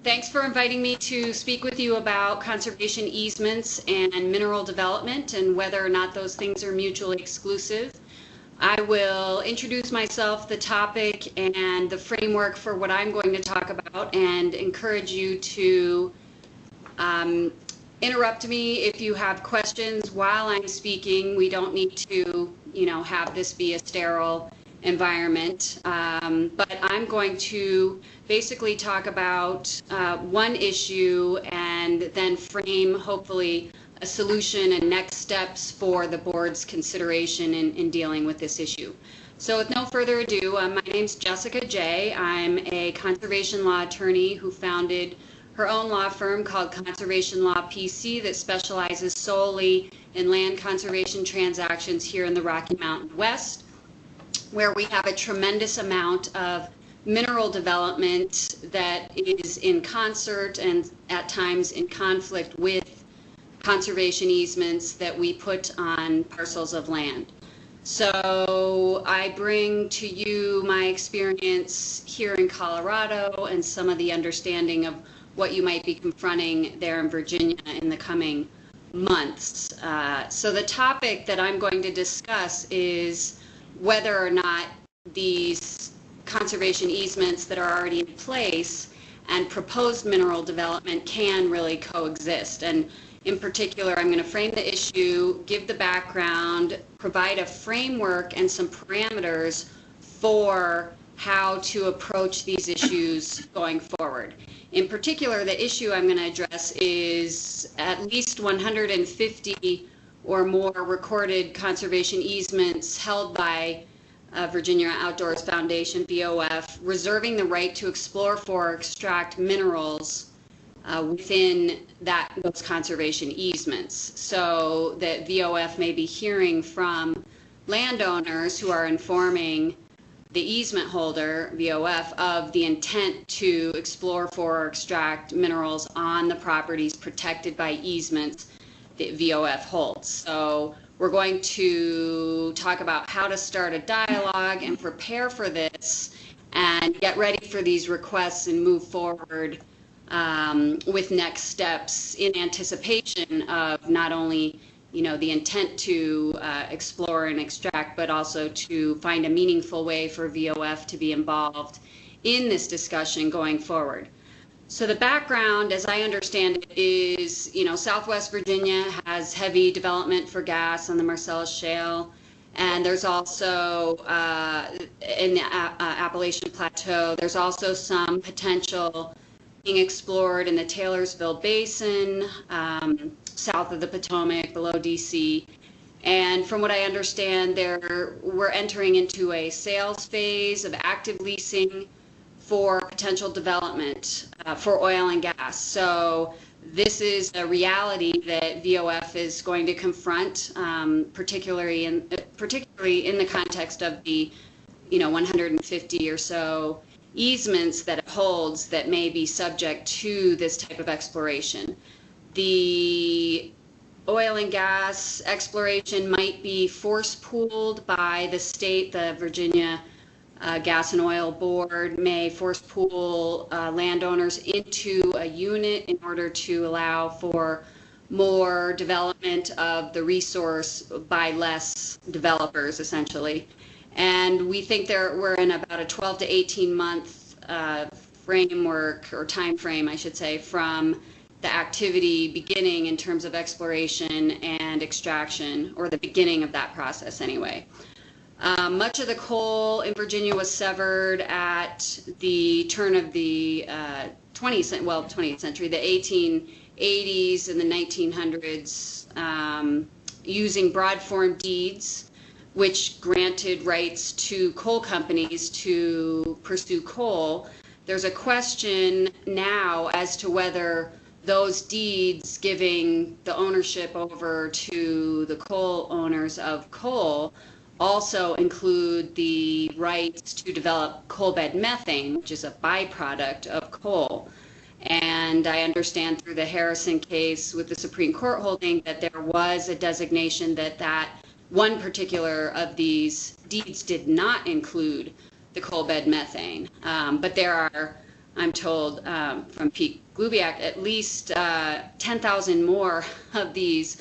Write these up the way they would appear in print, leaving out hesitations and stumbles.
Thanks for inviting me to speak with you about conservation easements and mineral development and whether or not those things are mutually exclusive. I will introduce myself, the topic, and the framework for what I'm going to talk about, and encourage you to interrupt me if you have questions while I'm speaking. We don't need to, have this be a sterile environment, but I'm going to basically talk about one issue and then frame, hopefully, a solution and next steps for the board's consideration in dealing with this issue. So with no further ado, my name's Jessica J. I'm a conservation law attorney who founded her own law firm called Conservation Law PC that specializes solely in land conservation transactions here in the Rocky Mountain West, where we have a tremendous amount of mineral development that is in concert and at times in conflict with conservation easements that we put on parcels of land. So I bring to you my experience here in Colorado and some of the understanding of what you might be confronting there in Virginia in the coming months. So the topic that I'm going to discuss is whether or not these conservation easements that are already in place and proposed mineral development can really coexist. And in particular, I'm going to frame the issue, give the background, provide a framework and some parameters for how to approach these issues going forward. In particular, the issue I'm going to address is at least 150 or more recorded conservation easements held by Virginia Outdoors Foundation, VOF, reserving the right to explore for or extract minerals within those conservation easements. So that VOF may be hearing from landowners who are informing the easement holder, VOF, of the intent to explore for or extract minerals on the properties protected by easements that VOF holds. So we're going to talk about how to start a dialogue and prepare for this and get ready for these requests and move forward with next steps in anticipation of not only the intent to explore and extract, but also to find a meaningful way for VOF to be involved in this discussion going forward. So the background, as I understand it, is, Southwest Virginia has heavy development for gas on the Marcellus Shale, and there's also, in the Appalachian Plateau, there's also some potential being explored in the Taylorsville Basin, south of the Potomac, below DC. And from what I understand, we're entering into a sales phase of active leasing for potential development for oil and gas. So this is a reality that VOF is going to confront, particularly in the context of the 150 or so easements that it holds that may be subject to this type of exploration. The oil and gas exploration might be force pooled by the state. The Virginia Gas and Oil Board may force pool landowners into a unit in order to allow for more development of the resource by less developers, essentially. And we think we're in about a 12 to 18 month framework, or time frame, I should say, from the activity beginning in terms of exploration and extraction, or the beginning of that process anyway. Much of the coal in Virginia was severed at the turn of the 20th century, the 1880s and the 1900s, using broad form deeds which granted rights to coal companies to pursue coal. There's a question now as to whether those deeds giving the ownership over to the coal owners of coal also include the rights to develop coal bed methane, which is a byproduct of coal. And I understand through the Harrison case with the Supreme Court holding that there was a designation that one particular of these deeds did not include the coal bed methane. But there are I'm told from Pete Glubiak, at least 10,000 more of these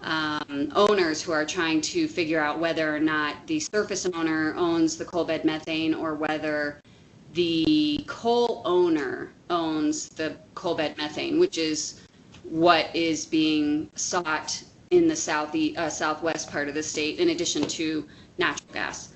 owners who are trying to figure out whether or not the surface owner owns the coal bed methane or whether the coal owner owns the coal bed methane, which is what is being sought in the southwest part of the state, in addition to natural gas.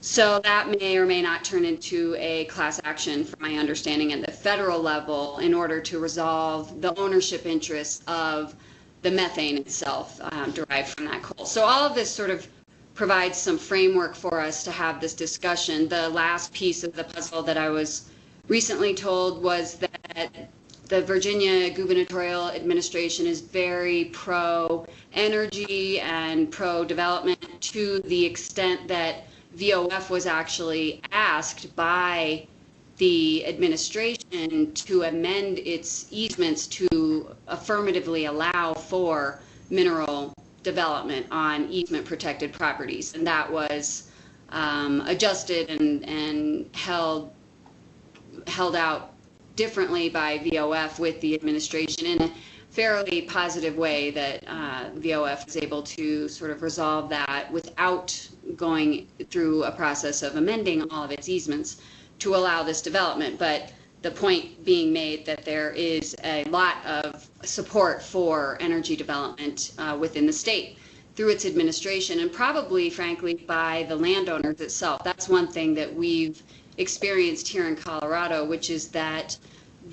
So that may or may not turn into a class action, from my understanding, at the federal level in order to resolve the ownership interests of the methane itself derived from that coal. So all of this sort of provides some framework for us to have this discussion. The last piece of the puzzle that I was recently told was that the Virginia gubernatorial administration is very pro-energy and pro-development, to the extent that VOF was actually asked by the administration to amend its easements to affirmatively allow for mineral development on easement protected properties, and that was adjusted and held out differently by VOF with the administration in a fairly positive way, that VOF is able to sort of resolve that without going through a process of amending all of its easements to allow this development. But the point being made that there is a lot of support for energy development within the state through its administration, and probably, frankly, by the landowners itself. That's one thing that we've experienced here in Colorado, which is that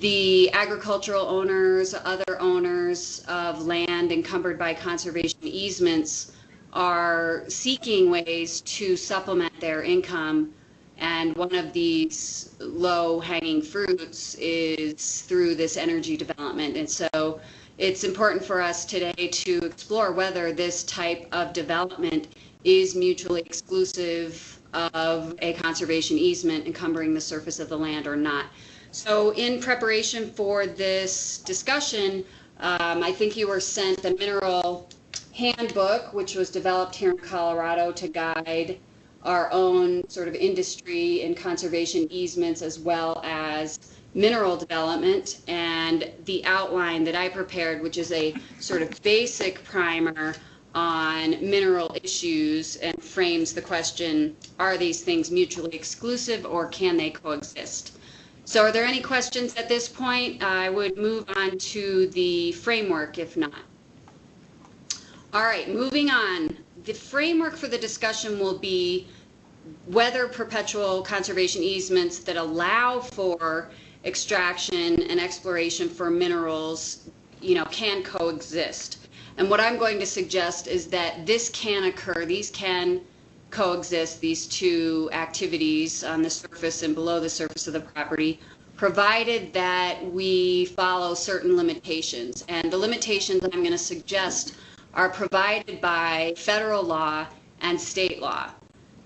the agricultural owners, other owners of land encumbered by conservation easements, are seeking ways to supplement their income, and one of these low-hanging fruits is through this energy development. And so it's important for us today to explore whether this type of development is mutually exclusive of a conservation easement encumbering the surface of the land or not. So in preparation for this discussion, I think you were sent the mineral handbook, which was developed here in Colorado to guide our own sort of industry in conservation easements as well as mineral development, and the outline that I prepared, which is a sort of basic primer on mineral issues and frames the question, are these things mutually exclusive or can they coexist? So are there any questions at this point? I would move on to the framework if not. All right, moving on. The framework for the discussion will be whether perpetual conservation easements that allow for extraction and exploration for minerals, can coexist. And what I'm going to suggest is that this can occur, these can coexist, these two activities on the surface and below the surface of the property, provided that we follow certain limitations. And the limitations that I'm going to suggest are provided by federal law and state law.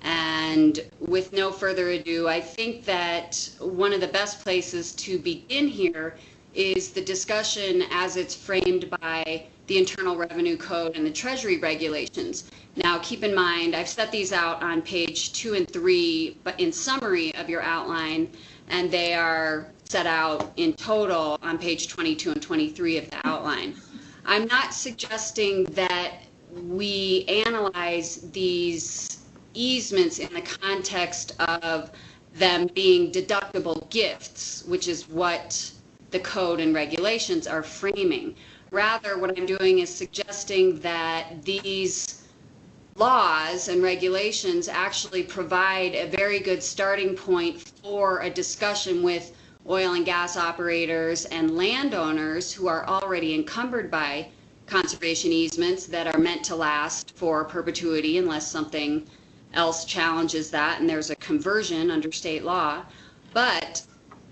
And with no further ado, I think that one of the best places to begin here is the discussion as it's framed by the Internal Revenue Code and the Treasury regulations. Now, keep in mind, I've set these out on page 2 and 3, but in summary of your outline, and they are set out in total on page 22 and 23 of the outline. I'm not suggesting that we analyze these easements in the context of them being deductible gifts, which is what the code and regulations are framing. Rather, what I'm doing is suggesting that these laws and regulations actually provide a very good starting point for a discussion with oil and gas operators and landowners who are already encumbered by conservation easements that are meant to last for perpetuity unless something else challenges that and there's a conversion under state law. But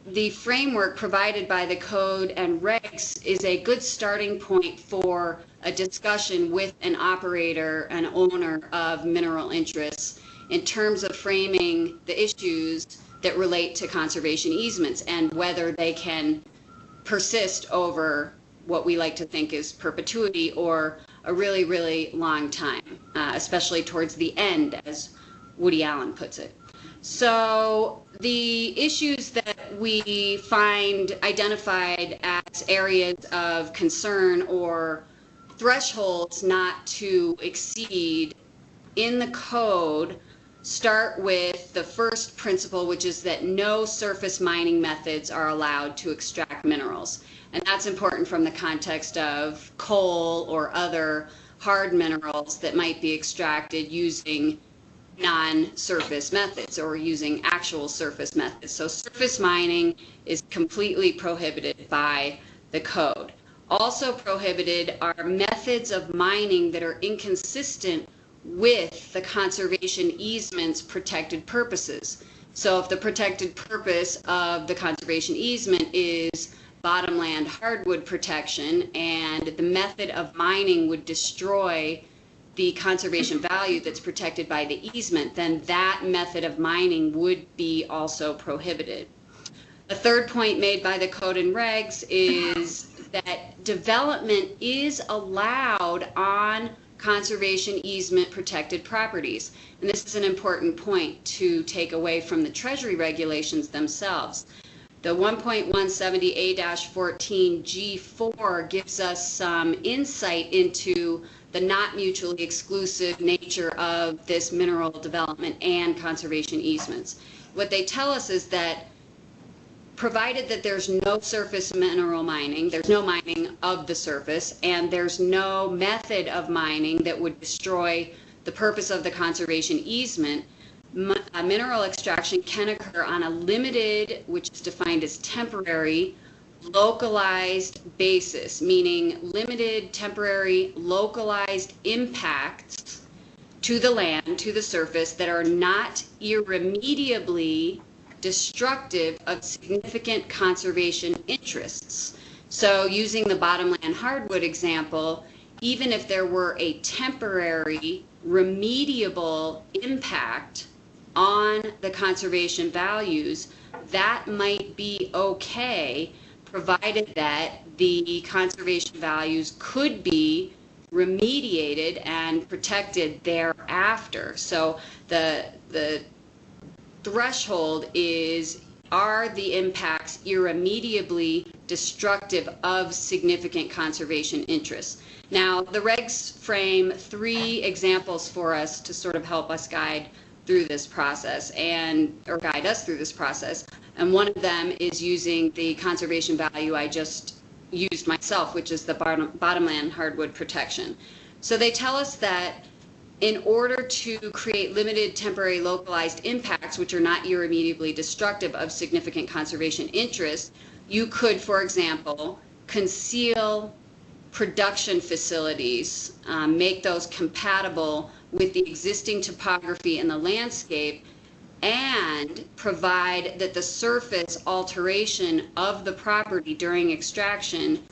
the framework provided by the code and regs is a good starting point for a discussion with an operator and owner of mineral interests in terms of framing the issues that relate to conservation easements and whether they can persist over what we like to think is perpetuity or a really, really long time, especially towards the end, as Woody Allen puts it. So the issues that we find identified as areas of concern or thresholds not to exceed in the code start with the first principle, which is that no surface mining methods are allowed to extract minerals. And that's important from the context of coal or other hard minerals that might be extracted using non-surface methods or using actual surface methods. So surface mining is completely prohibited by the code. Also prohibited are methods of mining that are inconsistent with the conservation easement's protected purposes. So if the protected purpose of the conservation easement is bottomland hardwood protection and the method of mining would destroy the conservation value that's protected by the easement, then that method of mining would be also prohibited. A third point made by the code and regs is that development is allowed on conservation easement protected properties. And this is an important point to take away from the Treasury regulations themselves. The 1.170A-14G4 gives us some insight into the not mutually exclusive nature of this mineral development and conservation easements. What they tell us is that provided that there's no surface mineral mining, there's no mining of the surface, and there's no method of mining that would destroy the purpose of the conservation easement, mineral extraction can occur on a limited, which is defined as temporary, localized basis, meaning limited, temporary, localized impacts to the land, to the surface, that are not irremediably destructive of significant conservation interests. So using the bottomland hardwood example, even if there were a temporary remediable impact on the conservation values, that might be okay, provided that the conservation values could be remediated and protected thereafter. So the threshold is, are the impacts irremediably destructive of significant conservation interests? Now, the regs frame 3 examples for us to sort of help us guide through this process or guide us through this process. And one of them is using the conservation value I just used myself, which is the bottomland hardwood protection. So they tell us that in order to create limited, temporary, localized impacts, which are not irremediably destructive of significant conservation interests, you could, for example, conceal production facilities, make those compatible with the existing topography in the landscape, and provide that the surface alteration of the property during extraction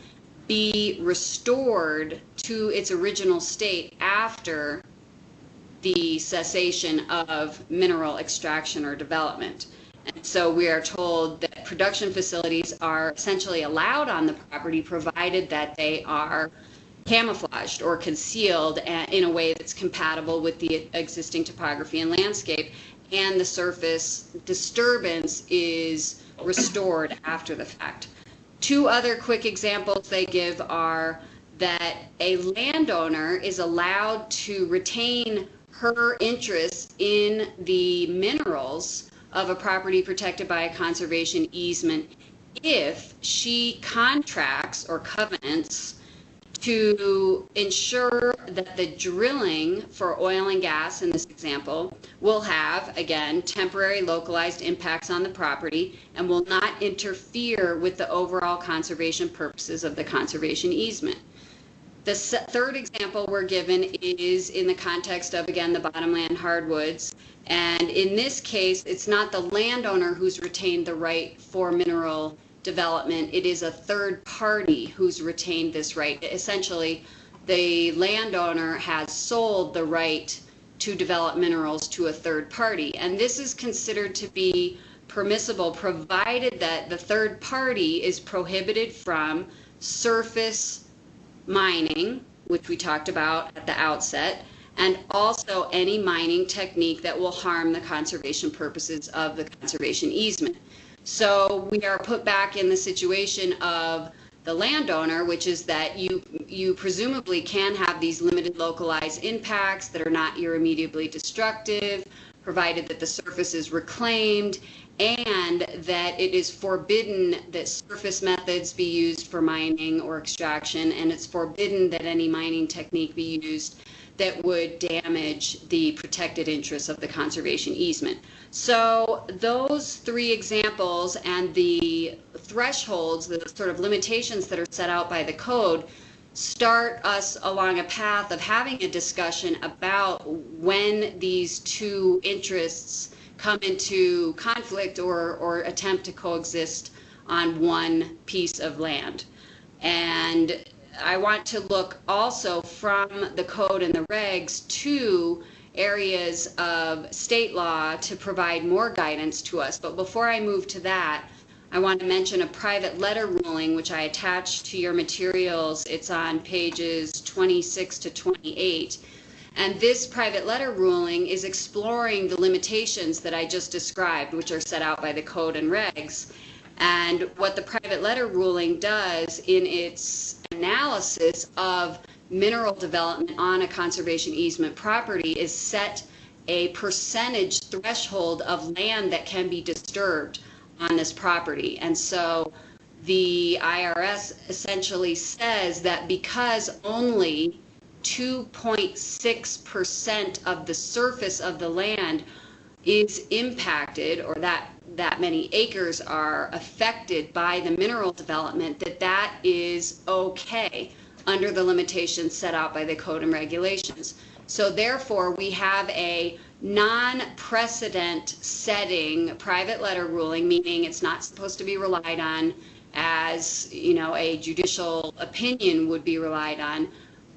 be restored to its original state after the cessation of mineral extraction or development. And so we are told that production facilities are essentially allowed on the property provided that they are camouflaged or concealed in a way that's compatible with the existing topography and landscape, and the surface disturbance is restored after the fact. 2 other quick examples they give are that a landowner is allowed to retain her interest in the minerals of a property protected by a conservation easement if she contracts or covenants to ensure that the drilling for oil and gas in this example will have, again, temporary localized impacts on the property and will not interfere with the overall conservation purposes of the conservation easement. The third example we're given is in the context of, again, the bottomland hardwoods. And in this case, it's not the landowner who's retained the right for mineral development. It is a third party who's retained this right. Essentially, the landowner has sold the right to develop minerals to a third party. And this is considered to be permissible provided that the third party is prohibited from surface mining, which we talked about at the outset, and also any mining technique that will harm the conservation purposes of the conservation easement. So we are put back in the situation of the landowner, which is that you presumably can have these limited localized impacts that are not irremediably destructive, provided that the surface is reclaimed, and that it is forbidden that surface methods be used for mining or extraction, and it's forbidden that any mining technique be used that would damage the protected interests of the conservation easement. So those three examples and the thresholds, the sort of limitations that are set out by the code, start us along a path of having a discussion about when these two interests come into conflict or attempt to coexist on one piece of land. And I want to look also from the code and the regs to areas of state law to provide more guidance to us. But before I move to that, I want to mention a private letter ruling which I attached to your materials. It's on pages 26 to 28. And this private letter ruling is exploring the limitations that I just described, which are set out by the code and regs. And what the private letter ruling does in its analysis of mineral development on a conservation easement property is set a percentage threshold of land that can be disturbed on this property. And so the IRS essentially says that because only 2.6% of the surface of the land is impacted, or that many acres are affected by the mineral development, that is okay under the limitations set out by the code and regulations. So therefore, we have a non-precedent setting private letter ruling, meaning it's not supposed to be relied on as, you know, a judicial opinion would be relied on,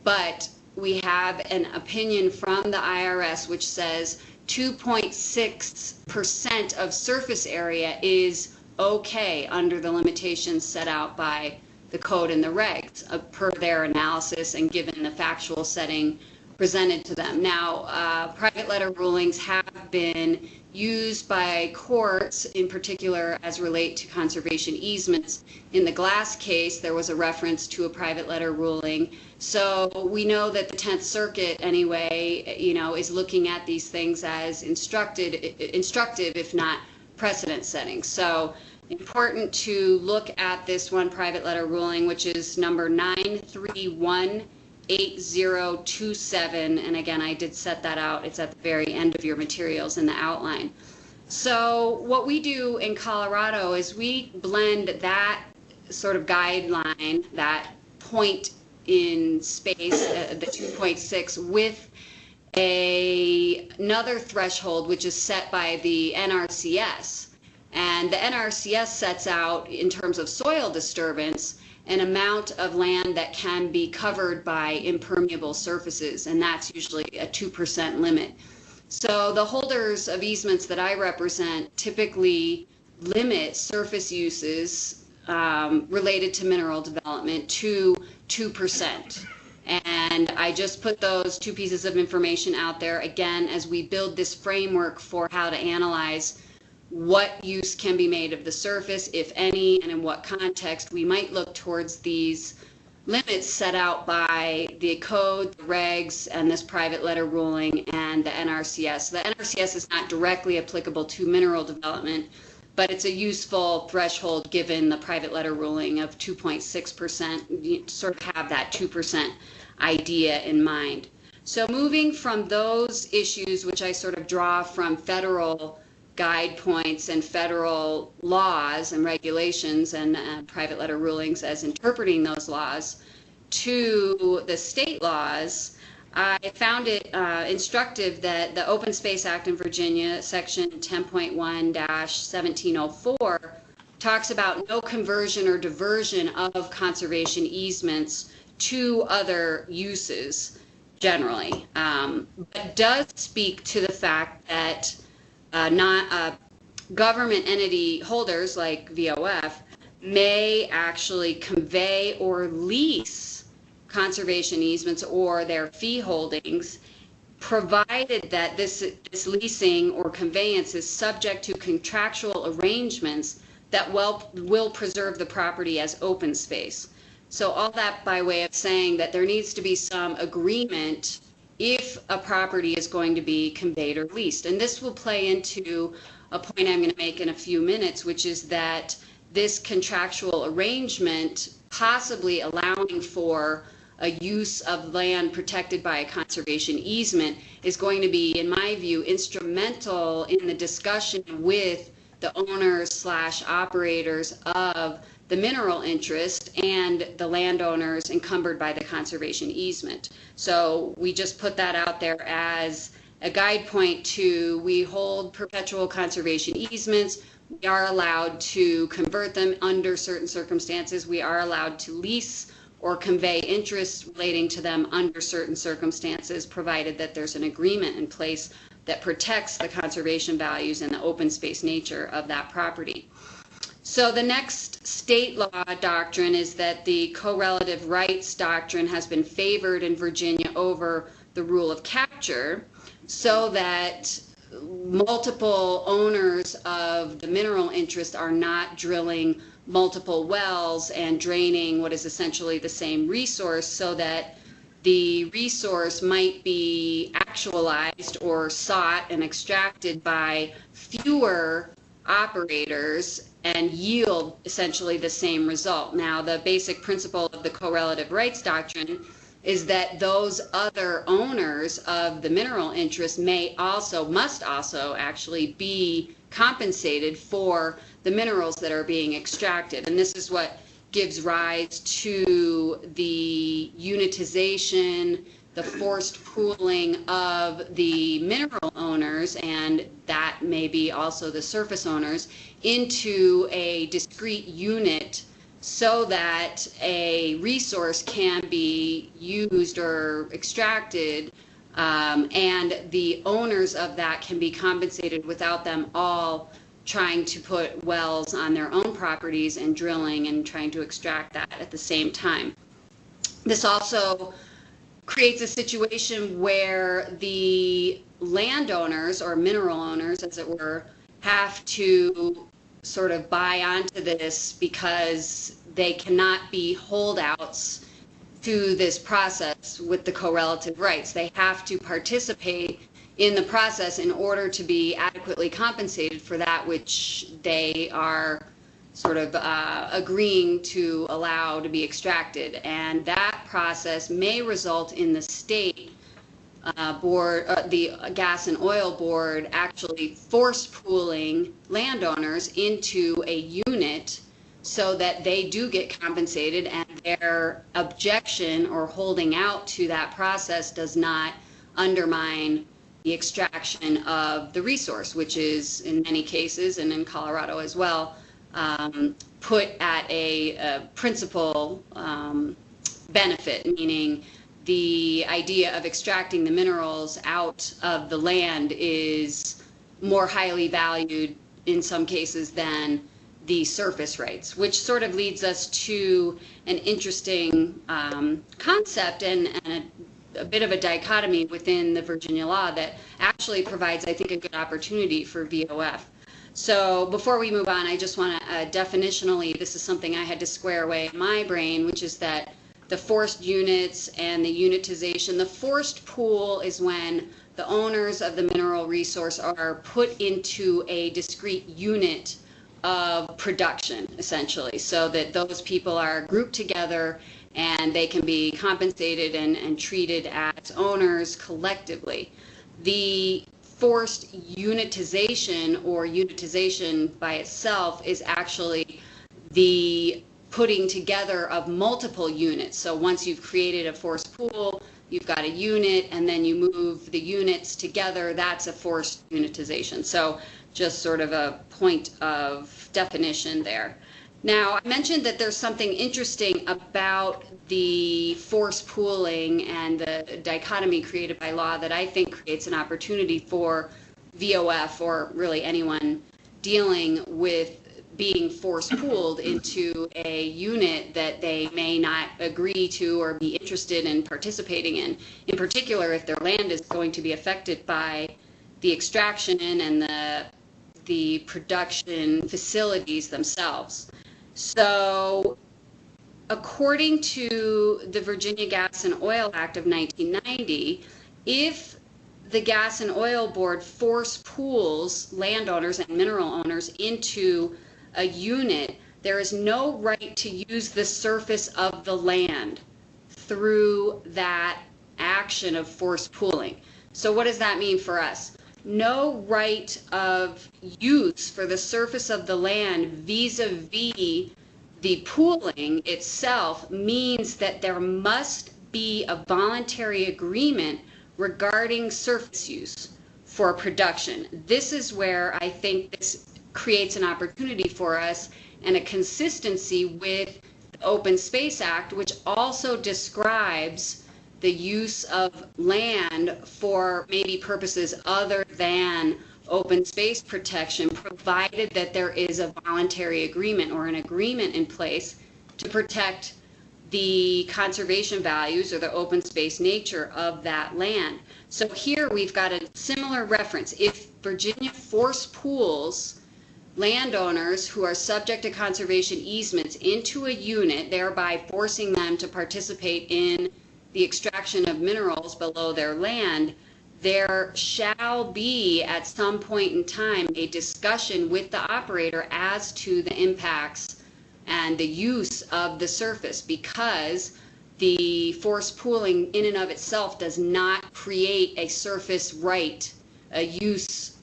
but we have an opinion from the IRS which says 2.6% of surface area is okay under the limitations set out by the code and the regs per their analysis and given the factual setting presented to them. Now, private letter rulings have been used by courts, in particular as relate to conservation easements. In the Glass case, there was a reference to a private letter ruling. So we know that the 10th Circuit, anyway, you know, is looking at these things as instructive, if not precedent setting. So important to look at this one private letter ruling, which is number 9318027, and again, I did set that out. It's at the very end of your materials in the outline. So what we do in Colorado is we blend that sort of guideline, that point in space, the 2.6, with another threshold which is set by the NRCS. And the NRCS sets out, in terms of soil disturbance, an amount of land that can be covered by impermeable surfaces, and that's usually a 2% limit. So the holders of easements that I represent typically limit surface uses related to mineral development to 2%. And I just put those two pieces of information out there, again, as we build this framework for how to analyze what use can be made of the surface, if any, and in what context. We might look towards these limits set out by the code, the regs, and this private letter ruling, and the NRCS. The NRCS is not directly applicable to mineral development, but it's a useful threshold given the private letter ruling of 2.6%. You sort of have that 2% idea in mind. So moving from those issues, which I sort of draw from federal guide points and federal laws and regulations and private letter rulings as interpreting those laws, to the state laws, I found it instructive that the Open Space Act in Virginia, section 10.1-1704, talks about no conversion or diversion of conservation easements to other uses generally, but does speak to the fact that government entity holders like VOF may actually convey or lease conservation easements or their fee holdings, provided that this leasing or conveyance is subject to contractual arrangements that will preserve the property as open space. So all that by way of saying that there needs to be some agreement if a property is going to be conveyed or leased. And this will play into a point I'm going to make in a few minutes, which is that this contractual arrangement possibly allowing for a use of land protected by a conservation easement is going to be, in my view, instrumental in the discussion with the owners / operators of the mineral interest and the landowners encumbered by the conservation easement. So we just put that out there as a guide point to, we hold perpetual conservation easements. We are allowed to convert them under certain circumstances. We are allowed to lease or convey interest relating to them under certain circumstances, provided that there's an agreement in place that protects the conservation values and the open space nature of that property. So the next state law doctrine is that the correlative rights doctrine has been favored in Virginia over the rule of capture, so that multiple owners of the mineral interest are not drilling multiple wells and draining what is essentially the same resource, so that the resource might be actualized or sought and extracted by fewer operators and yield essentially the same result. Now, the basic principle of the correlative rights doctrine is that those other owners of the mineral interest must also actually be compensated for the minerals that are being extracted. And this is what gives rise to the unitization, the forced pooling of the mineral owners, and that may be also the surface owners, into a discrete unit so that a resource can be used or extracted, and the owners of that can be compensated without them all trying to put wells on their own properties and drilling and trying to extract that at the same time. This also creates a situation where the landowners, or mineral owners as it were, have to sort of buy onto this because they cannot be holdouts through this process with the correlative rights. They have to participate in the process in order to be adequately compensated for that which they are sort of agreeing to allow to be extracted. And that process may result in the state board, the Gas and Oil Board, actually force pooling landowners into a unit so that they do get compensated, and their objection or holding out to that process does not undermine the extraction of the resource, which is in many cases, and in Colorado as well, put at a principal benefit, meaning the idea of extracting the minerals out of the land is more highly valued in some cases than the surface rights, which sort of leads us to an interesting concept and a bit of a dichotomy within the Virginia law that actually provides, I think, a good opportunity for VOF. So before we move on, I just want to definitionally, this is something I had to square away in my brain, which is that the forced units and the unitization. The forced pool is when the owners of the mineral resource are put into a discrete unit of production, essentially, so that those people are grouped together and they can be compensated and treated as owners collectively. The forced unitization, or unitization by itself, is actually the putting together of multiple units. So once you've created a forced pool, you've got a unit, and then you move the units together, that's a forced unitization. So just sort of a point of definition there. Now, I mentioned that there's something interesting about the forced pooling and the dichotomy created by law that I think creates an opportunity for VOF, or really anyone dealing with being force pooled into a unit that they may not agree to or be interested in participating in particular if their land is going to be affected by the extraction and the production facilities themselves. So according to the Virginia Gas and Oil Act of 1990, if the Gas and Oil Board force pools landowners and mineral owners into a unit, there is no right to use the surface of the land through that action of forced pooling. So what does that mean for us? No right of use for the surface of the land vis-a-vis the pooling itself means that there must be a voluntary agreement regarding surface use for production. This is where I think this creates an opportunity for us and a consistency with the Open Space Act, which also describes the use of land for maybe purposes other than open space protection, provided that there is a voluntary agreement or an agreement in place to protect the conservation values or the open space nature of that land. So here we've got a similar reference. If Virginia force pools landowners who are subject to conservation easements into a unit, thereby forcing them to participate in the extraction of minerals below their land, there shall be at some point in time a discussion with the operator as to the impacts and the use of the surface, because the forced pooling in and of itself does not create a surface right, a use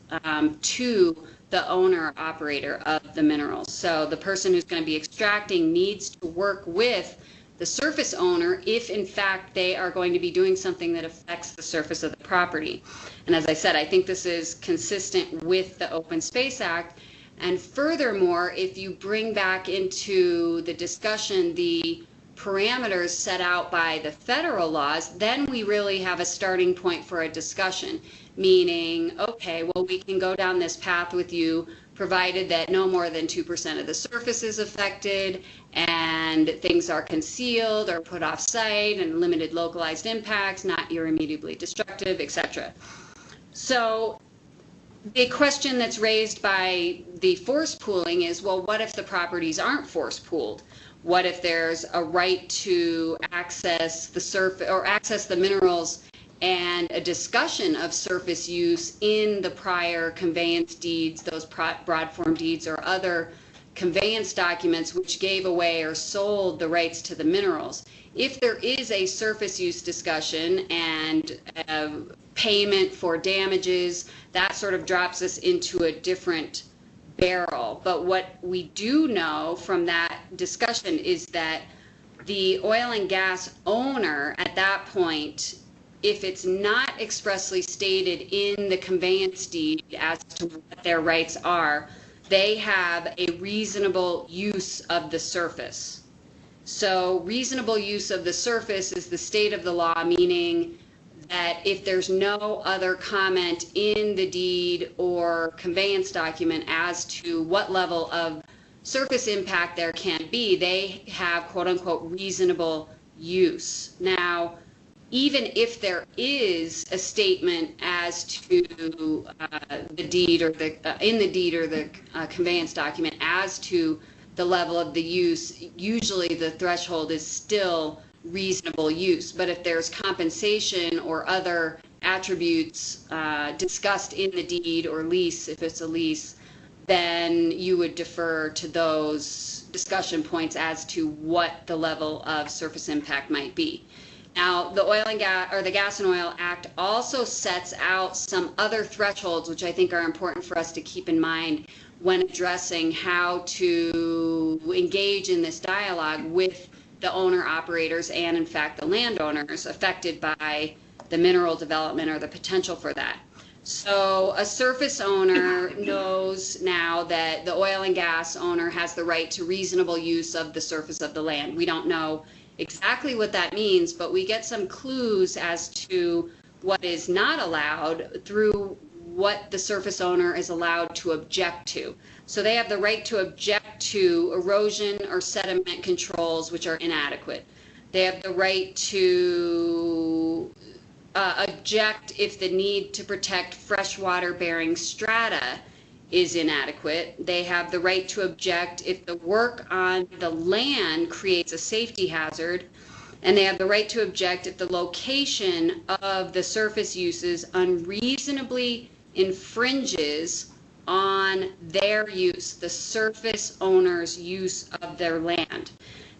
to the owner or operator of the minerals. So the person who's going to be extracting needs to work with the surface owner if in fact they are going to be doing something that affects the surface of the property. And as I said, I think this is consistent with the Open Space Act. And furthermore, if you bring back into the discussion the parameters set out by the federal laws, then we really have a starting point for a discussion, meaning, okay, well, we can go down this path with you provided that no more than 2% of the surface is affected and things are concealed or put off site and limited localized impacts, not irremediably destructive, etc. So the question that's raised by the force pooling is, well, what if the properties aren't force pooled? What if there's a right to access the surface or access the minerals and a discussion of surface use in the prior conveyance deeds, those broad form deeds or other conveyance documents which gave away or sold the rights to the minerals? If there is a surface use discussion and payment for damages, that sort of drops us into a different barrel. But what we do know from that discussion is that the oil and gas owner at that point, if it's not expressly stated in the conveyance deed as to what their rights are, they have a reasonable use of the surface. So reasonable use of the surface is the state of the law, meaning that if there's no other comment in the deed or conveyance document as to what level of surface impact there can be, they have quote unquote reasonable use. Now, even if there is a statement as to the deed or the in the deed or the conveyance document as to the level of the use, usually the threshold is still reasonable use. But if there's compensation or other attributes discussed in the deed or lease, if it's a lease, then you would defer to those discussion points as to what the level of surface impact might be. Now, the Oil and Gas, or the Gas and Oil Act also sets out some other thresholds which I think are important for us to keep in mind when addressing how to engage in this dialogue with the owner-operators and, in fact, the landowners affected by the mineral development or the potential for that. So a surface owner knows now that the oil and gas owner has the right to reasonable use of the surface of the land. We don't know exactly what that means, but we get some clues as to what is not allowed through what the surface owner is allowed to object to. So they have the right to object to erosion or sediment controls which are inadequate. They have the right to object if the need to protect freshwater bearing strata is inadequate. They have the right to object if the work on the land creates a safety hazard, and they have the right to object if the location of the surface uses unreasonably infringes on their use, the surface owner's use of their land.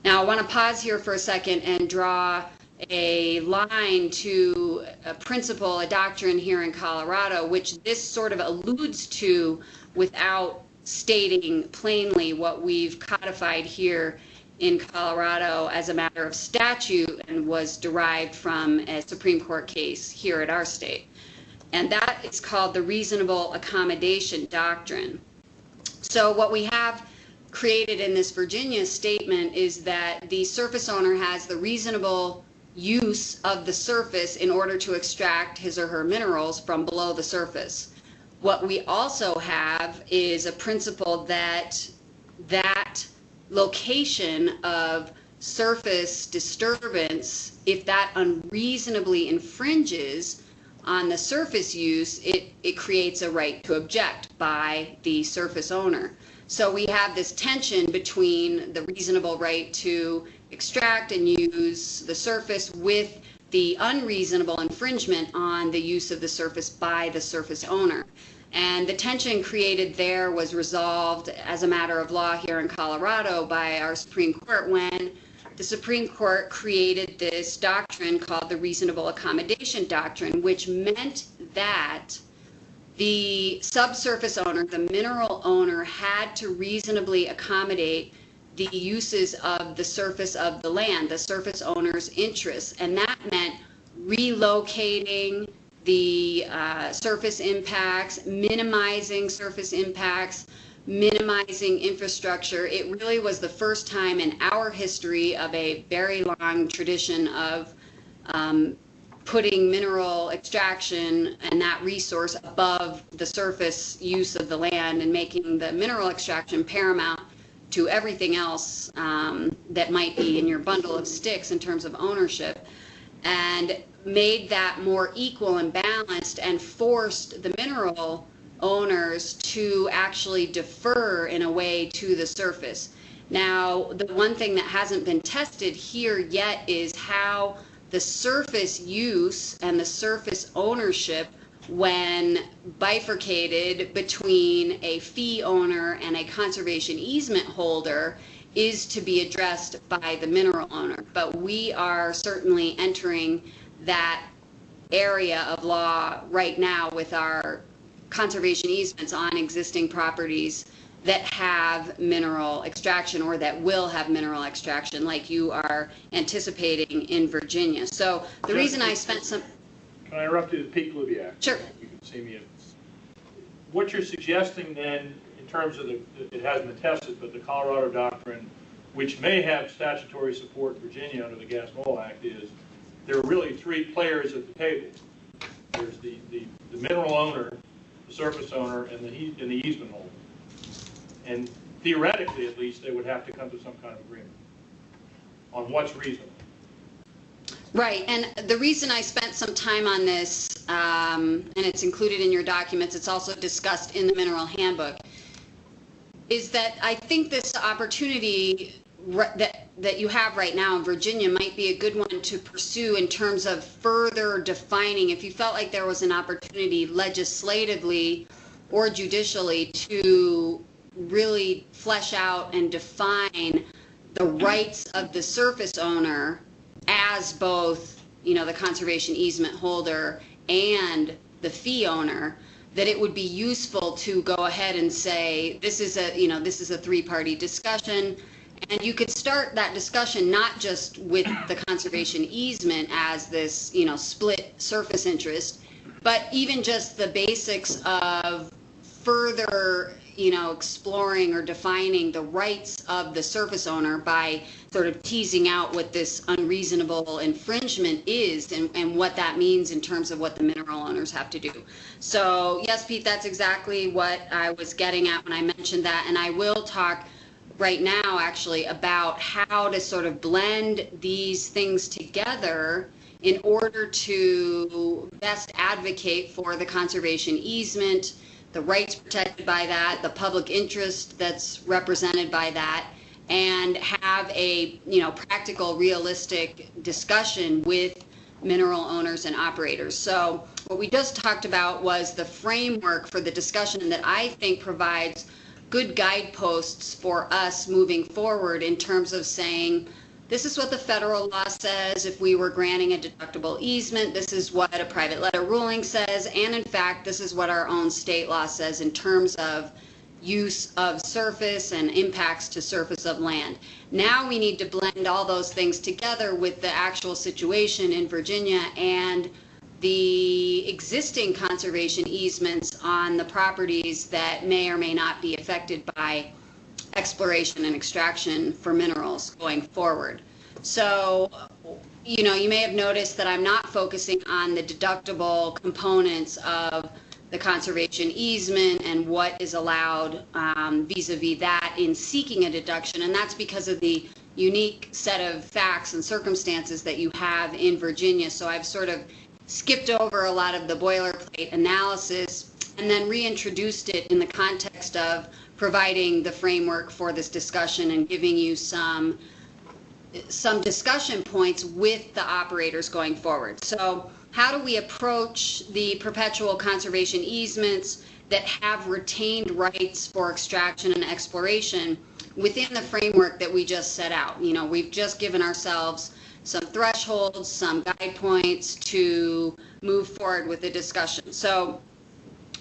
Now, I want to pause here for a second and draw a line to a principle, a doctrine here in Colorado, which this sort of alludes to without stating plainly what we've codified here in Colorado as a matter of statute and was derived from a Supreme Court case here at our state. And that is called the reasonable accommodation doctrine. So what we have created in this Virginia statement is that the surface owner has the reasonable use of the surface in order to extract his or her minerals from below the surface. What we also have is a principle that that location of surface disturbance, if that unreasonably infringes on the surface use, it creates a right to object by the surface owner. So we have this tension between the reasonable right to extract and use the surface with the unreasonable infringement on the use of the surface by the surface owner. And the tension created there was resolved as a matter of law here in Colorado by our Supreme Court when the Supreme Court created this doctrine called the reasonable accommodation doctrine, which meant that the subsurface owner, the mineral owner, had to reasonably accommodate the uses of the surface of the land, the surface owner's interests, and that meant relocating the surface impacts, minimizing surface impacts, minimizing infrastructure. It really was the first time in our history of a very long tradition of putting mineral extraction and that resource above the surface use of the land and making the mineral extraction paramount to everything else that might be in your bundle of sticks in terms of ownership, and made that more equal and balanced and forced the mineral owners to actually defer in a way to the surface. Now, the one thing that hasn't been tested here yet is how the surface use and the surface ownership, when bifurcated between a fee owner and a conservation easement holder, is to be addressed by the mineral owner. But we are certainly entering that area of law right now with our conservation easements on existing properties that have mineral extraction or that will have mineral extraction, like you are anticipating in Virginia. So the reason I spent some... Can I interrupt you to Pete Lubiak? Sure. You can see me. What you're suggesting then, in terms of it hasn't been tested, but the Colorado Doctrine, which may have statutory support in Virginia under the Gas Mole Act, is there are really three players at the table. There's the mineral owner, the surface owner, and the easement holder. And theoretically, at least, they would have to come to some kind of agreement on what's reasonable. Right, and the reason I spent some time on this, and it's included in your documents, it's also discussed in the Mineral Handbook, is that I think this opportunity that you have right now in Virginia might be a good one to pursue in terms of further defining, if you felt like there was an opportunity legislatively or judicially to really flesh out and define the rights of the surface owner as both, the conservation easement holder and the fee owner, that it would be useful to go ahead and say, this is a three-party discussion, and you could start that discussion not just with the conservation easement as this, split surface interest, but even just the basics of further exploring or defining the rights of the surface owner by sort of teasing out what this unreasonable infringement is and what that means in terms of what the mineral owners have to do. So yes, Pete, that's exactly what I was getting at when I mentioned that, and I will talk right now actually about how to sort of blend these things together in order to best advocate for the conservation easement, the rights protected by that, the public interest that's represented by that, and have a, you know, practical, realistic discussion with mineral owners and operators. So what we just talked about was the framework for the discussion that I think provides good guideposts for us moving forward in terms of saying, this is what the federal law says if we were granting a deductible easement, this is what a private letter ruling says, and in fact, this is what our own state law says in terms of use of surface and impacts to surface of land. Now we need to blend all those things together with the actual situation in Virginia and the existing conservation easements on the properties that may or may not be affected by exploration and extraction for minerals going forward. So, you know, you may have noticed that I'm not focusing on the deductible components of the conservation easement and what is allowed vis-a-vis that in seeking a deduction, and that's because of the unique set of facts and circumstances that you have in Virginia. So I've sort of skipped over a lot of the boilerplate analysis and then reintroduced it in the context of providing the framework for this discussion and giving you some discussion points with the operators going forward. So how do we approach the perpetual conservation easements that have retained rights for extraction and exploration within the framework that we just set out? You know, we've just given ourselves some thresholds, some guide points to move forward with the discussion. So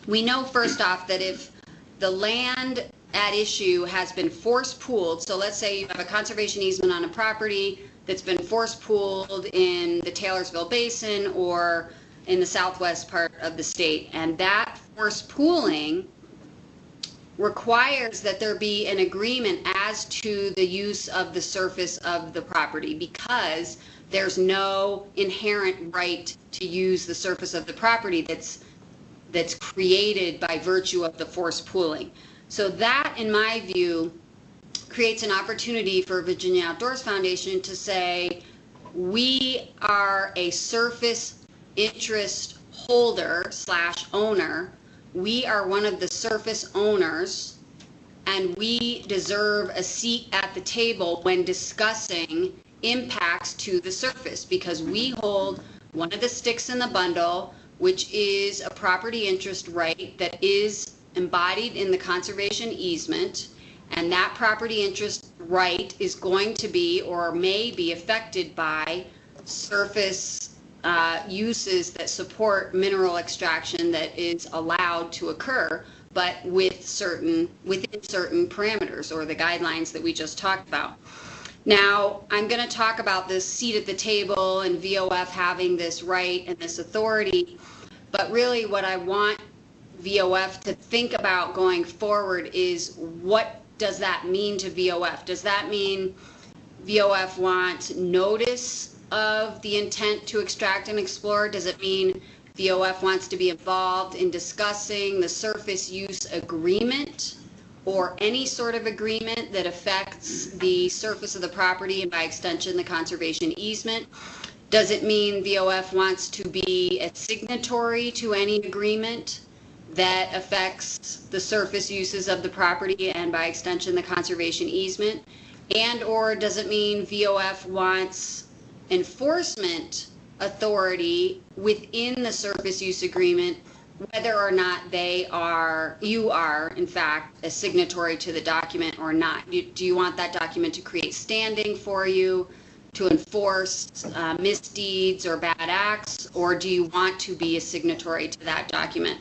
we know first off that if the land at issue has been force pooled, so let's say you have a conservation easement on a property that's been force pooled in the Taylorsville Basin or in the southwest part of the state, and that force pooling requires that there be an agreement as to the use of the surface of the property, because there's no inherent right to use the surface of the property that's created by virtue of the force pooling. So that, in my view, creates an opportunity for Virginia Outdoors Foundation to say, we are a surface interest holder / owner. We are one of the surface owners, and we deserve a seat at the table when discussing impacts to the surface, because we hold one of the sticks in the bundle, which is a property interest right that is embodied in the conservation easement, and that property interest right is going to be or may be affected by surface uses that support mineral extraction that is allowed to occur, but within certain parameters or the guidelines that we just talked about. Now, I'm going to talk about this seat at the table and VOF having this right and this authority, but really what I want VOF to think about going forward is, what does that mean to VOF? Does that mean VOF wants notice of the intent to extract and explore? Does it mean VOF wants to be involved in discussing the surface use agreement or any sort of agreement that affects the surface of the property and by extension the conservation easement? Does it mean VOF wants to be a signatory to any agreement that affects the surface uses of the property and by extension the conservation easement? And or does it mean VOF wants enforcement authority within the surface use agreement, whether or not you are in fact a signatory to the document or not? Do you want that document to create standing for you, to enforce misdeeds or bad acts, or do you want to be a signatory to that document?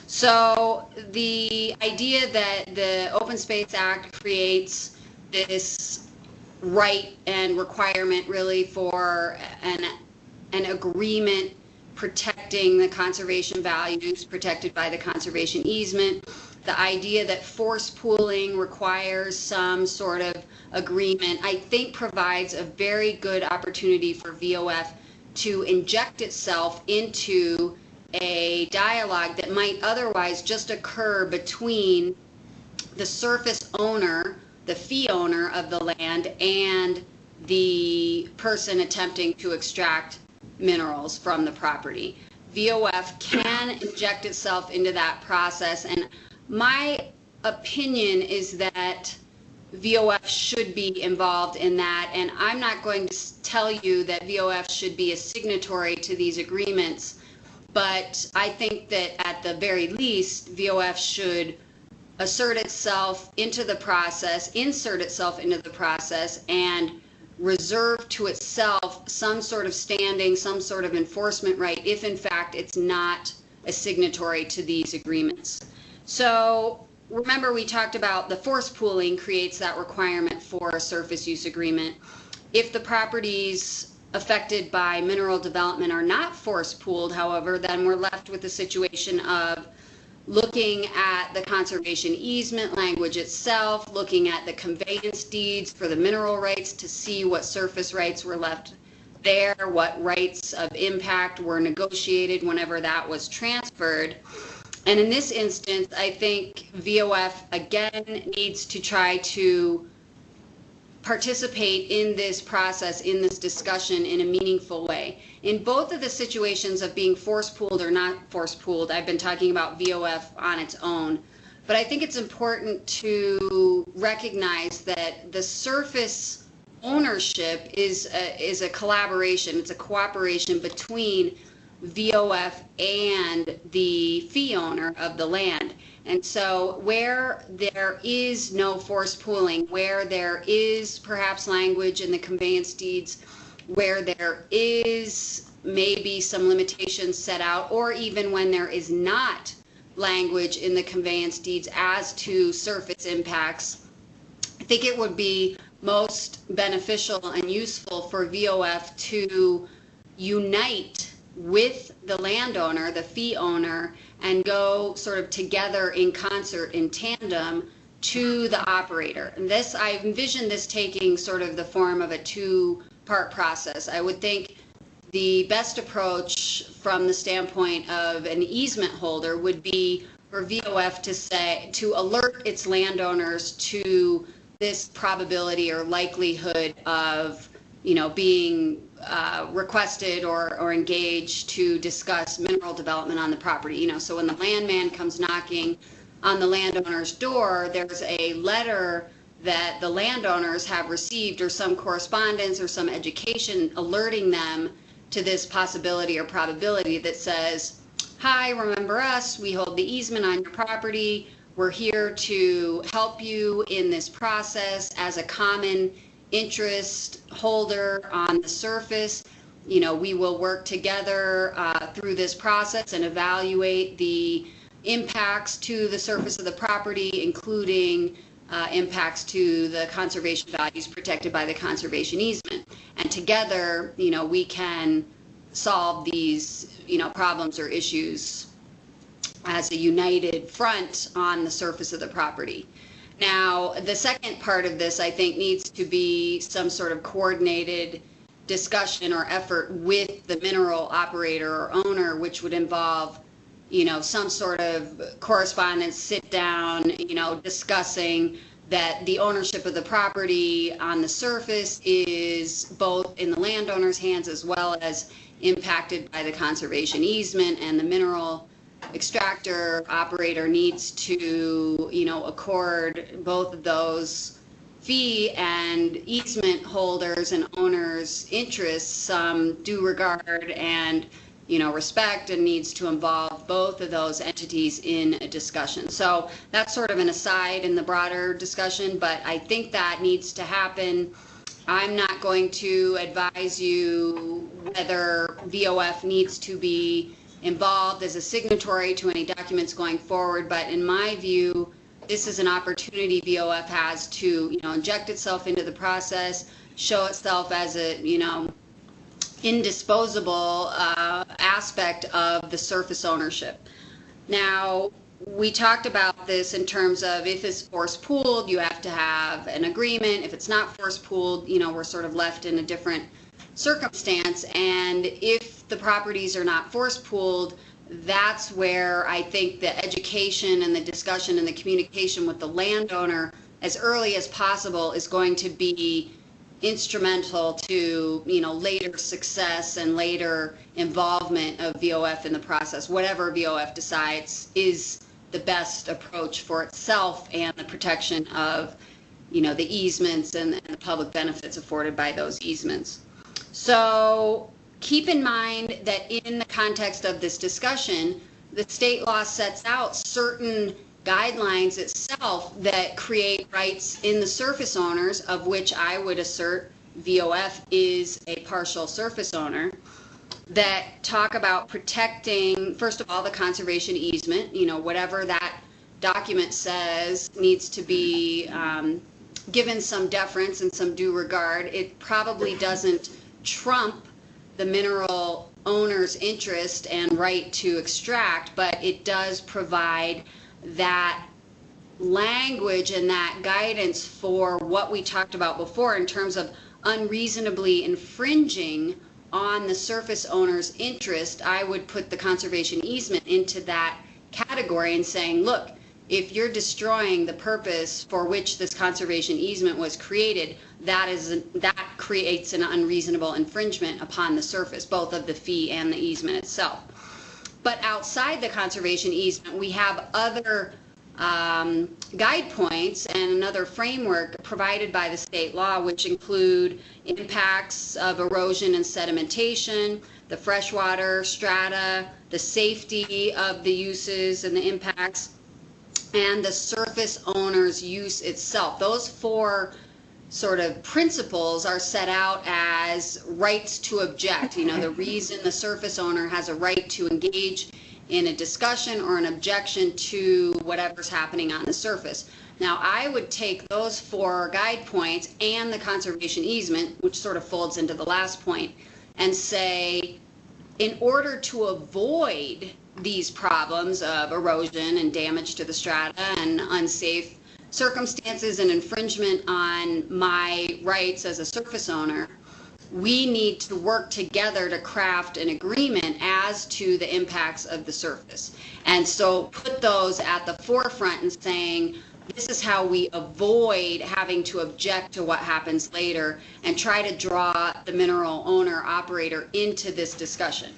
So the idea that the Open Space Act creates this right and requirement really for an agreement protecting the conservation values protected by the conservation easement, the idea that force pooling requires some sort of agreement, I think provides a very good opportunity for VOF to inject itself into a dialogue that might otherwise just occur between the surface owner, the fee owner of the land, and the person attempting to extract minerals from the property. VOF can inject itself into that process. And my opinion is that VOF should be involved in that. And I'm not going to tell you that VOF should be a signatory to these agreements, but I think that at the very least, VOF should assert itself into the process, insert itself into the process, and reserve to itself some sort of standing, some sort of enforcement right, if in fact it's not a signatory to these agreements. So remember, we talked about the force pooling creates that requirement for a surface use agreement. If the properties affected by mineral development are not force pooled, however, then we're left with the situation of looking at the conservation easement language itself, looking at the conveyance deeds for the mineral rights to see what surface rights were left there, what rights of impact were negotiated whenever that was transferred. And in this instance, I think VOF again needs to try to participate in this process, in this discussion in a meaningful way. In both of the situations of being force pooled or not force pooled, I've been talking about VOF on its own, but I think it's important to recognize that the surface ownership is a collaboration, it's a cooperation between VOF and the fee owner of the land. And so where there is no force pooling, where there is perhaps language in the conveyance deeds, where there is maybe some limitations set out, or even when there is not language in the conveyance deeds as to surface impacts, I think it would be most beneficial and useful for VOF to unite with the landowner, the fee owner, and go sort of together in concert, in tandem, to the operator. And this, I envision this taking sort of the form of a two-part process. I would think the best approach from the standpoint of an easement holder would be for VOF to alert its landowners to this probability or likelihood of, being requested or engaged to discuss mineral development on the property. So when the landman comes knocking on the landowner's door, there's a letter that the landowners have received, or some correspondence or some education alerting them to this possibility or probability that says, hi, remember us, we hold the easement on your property, we're here to help you in this process as a common interest holder on the surface. We will work together through this process and evaluate the impacts to the surface of the property, including impacts to the conservation values protected by the conservation easement. And together, we can solve these, problems or issues as a united front on the surface of the property. Now, the second part of this, I think, needs to be some sort of coordinated discussion or effort with the mineral operator or owner, which would involve, some sort of correspondence, sit down, discussing that the ownership of the property on the surface is both in the landowner's hands as well as impacted by the conservation easement, and the mineral extractor operator needs to, accord both of those fee and easement holders and owners' interests some due regard and, respect, and needs to involve both of those entities in a discussion. So that's sort of an aside in the broader discussion, but I think that needs to happen. I'm not going to advise you whether VOF needs to be involved as a signatory to any documents going forward, but in my view, this is an opportunity VOF has to, inject itself into the process, show itself as a, indisposable aspect of the surface ownership. Now, we talked about this in terms of if it's force pooled, you have to have an agreement. If it's not force pooled, we're sort of left in a different circumstance. And if the properties are not force pooled, that's where I think the education and the discussion and the communication with the landowner as early as possible is going to be instrumental to, later success and later involvement of VOF in the process. Whatever VOF decides is the best approach for itself and the protection of, the easements and the public benefits afforded by those easements. So keep in mind that in the context of this discussion, the state law sets out certain guidelines itself that create rights in the surface owners, of which I would assert VOF is a partial surface owner, that talk about protecting, first of all, the conservation easement. Whatever that document says needs to be given some deference and some due regard. It probably doesn't trump the mineral owner's interest and right to extract, but it does provide that language and that guidance for what we talked about before in terms of unreasonably infringing on the surface owner's interest. I would put the conservation easement into that category and saying, look, if you're destroying the purpose for which this conservation easement was created, that creates an unreasonable infringement upon the surface, both of the fee and the easement itself. But outside the conservation easement, we have other guide points and another framework provided by the state law, which include impacts of erosion and sedimentation, the freshwater strata, the safety of the uses and the impacts, and the surface owner's use itself. Those four sort of principles are set out as rights to object. The reason the surface owner has a right to engage in a discussion or an objection to whatever's happening on the surface. Now, I would take those four guide points and the conservation easement, which sort of folds into the last point, and say, in order to avoid these problems of erosion and damage to the strata and unsafe circumstances and infringement on my rights as a surface owner, we need to work together to craft an agreement as to the impacts of the surface. And so put those at the forefront and saying, this is how we avoid having to object to what happens later, and try to draw the mineral owner operator into this discussion.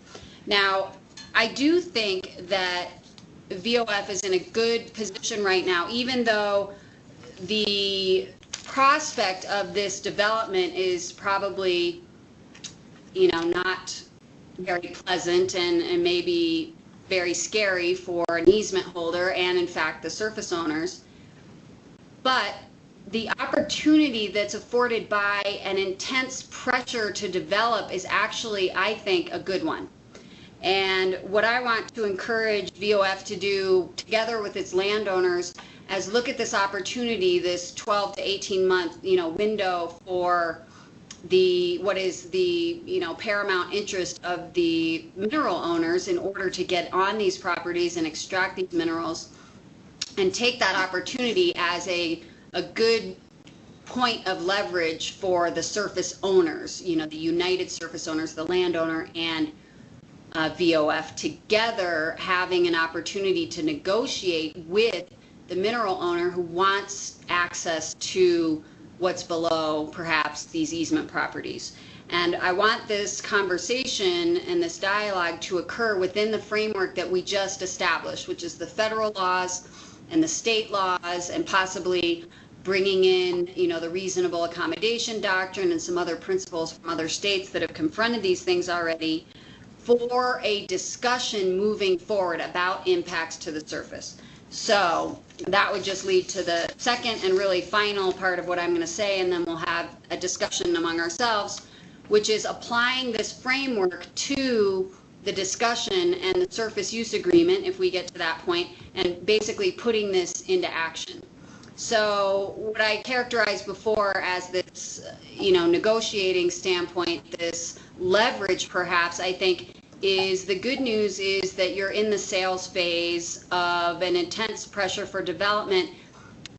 Now, I do think that VOF is in a good position right now, even though the prospect of this development is probably, not very pleasant and maybe very scary for an easement holder and, in fact, the surface owners. But the opportunity that's afforded by an intense pressure to develop is actually, I think, a good one. And what I want to encourage VOF to do together with its landowners is look at this opportunity, this 12 to 18 month, window for what is the, paramount interest of the mineral owners in order to get on these properties and extract these minerals, and take that opportunity as a good point of leverage for the surface owners, the united surface owners, the landowner and VOF together, having an opportunity to negotiate with the mineral owner who wants access to what's below perhaps these easement properties. And I want this conversation and this dialogue to occur within the framework that we just established, which is the federal laws and the state laws, and possibly bringing in, the reasonable accommodation doctrine and some other principles from other states that have confronted these things already, for a discussion moving forward about impacts to the surface. So that would just lead to the second and really final part of what I'm going to say, and then we'll have a discussion among ourselves, which is applying this framework to the discussion and the surface use agreement, if we get to that point, and basically putting this into action. So what I characterized before as this, negotiating standpoint, this leverage perhaps, I think, is the good news is that you're in the sales phase of an intense pressure for development,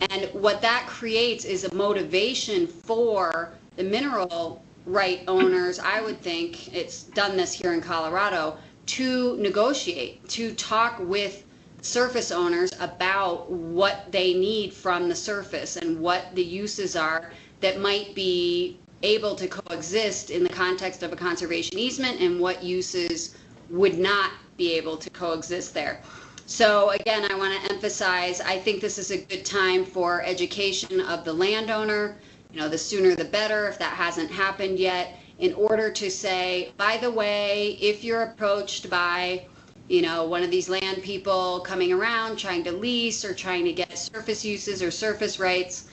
and what that creates is a motivation for the mineral right owners, I would think, it's done this here in Colorado, to negotiate, to talk with surface owners about what they need from the surface and what the uses are that might be able to coexist in the context of a conservation easement and what uses would not be able to coexist there. So again, I want to emphasize, I think this is a good time for education of the landowner, the sooner the better if that hasn't happened yet, in order to say, by the way, if you're approached by one of these land people coming around trying to lease or trying to get surface uses or surface rights,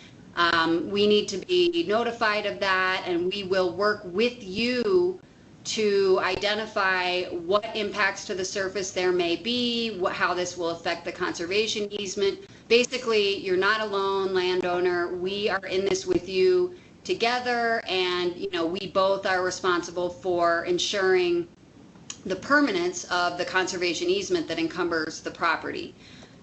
we need to be notified of that, and we will work with you to identify what impacts to the surface there may be, how this will affect the conservation easement. Basically, you're not alone, landowner. We are in this with you together, and we both are responsible for ensuring the permanence of the conservation easement that encumbers the property.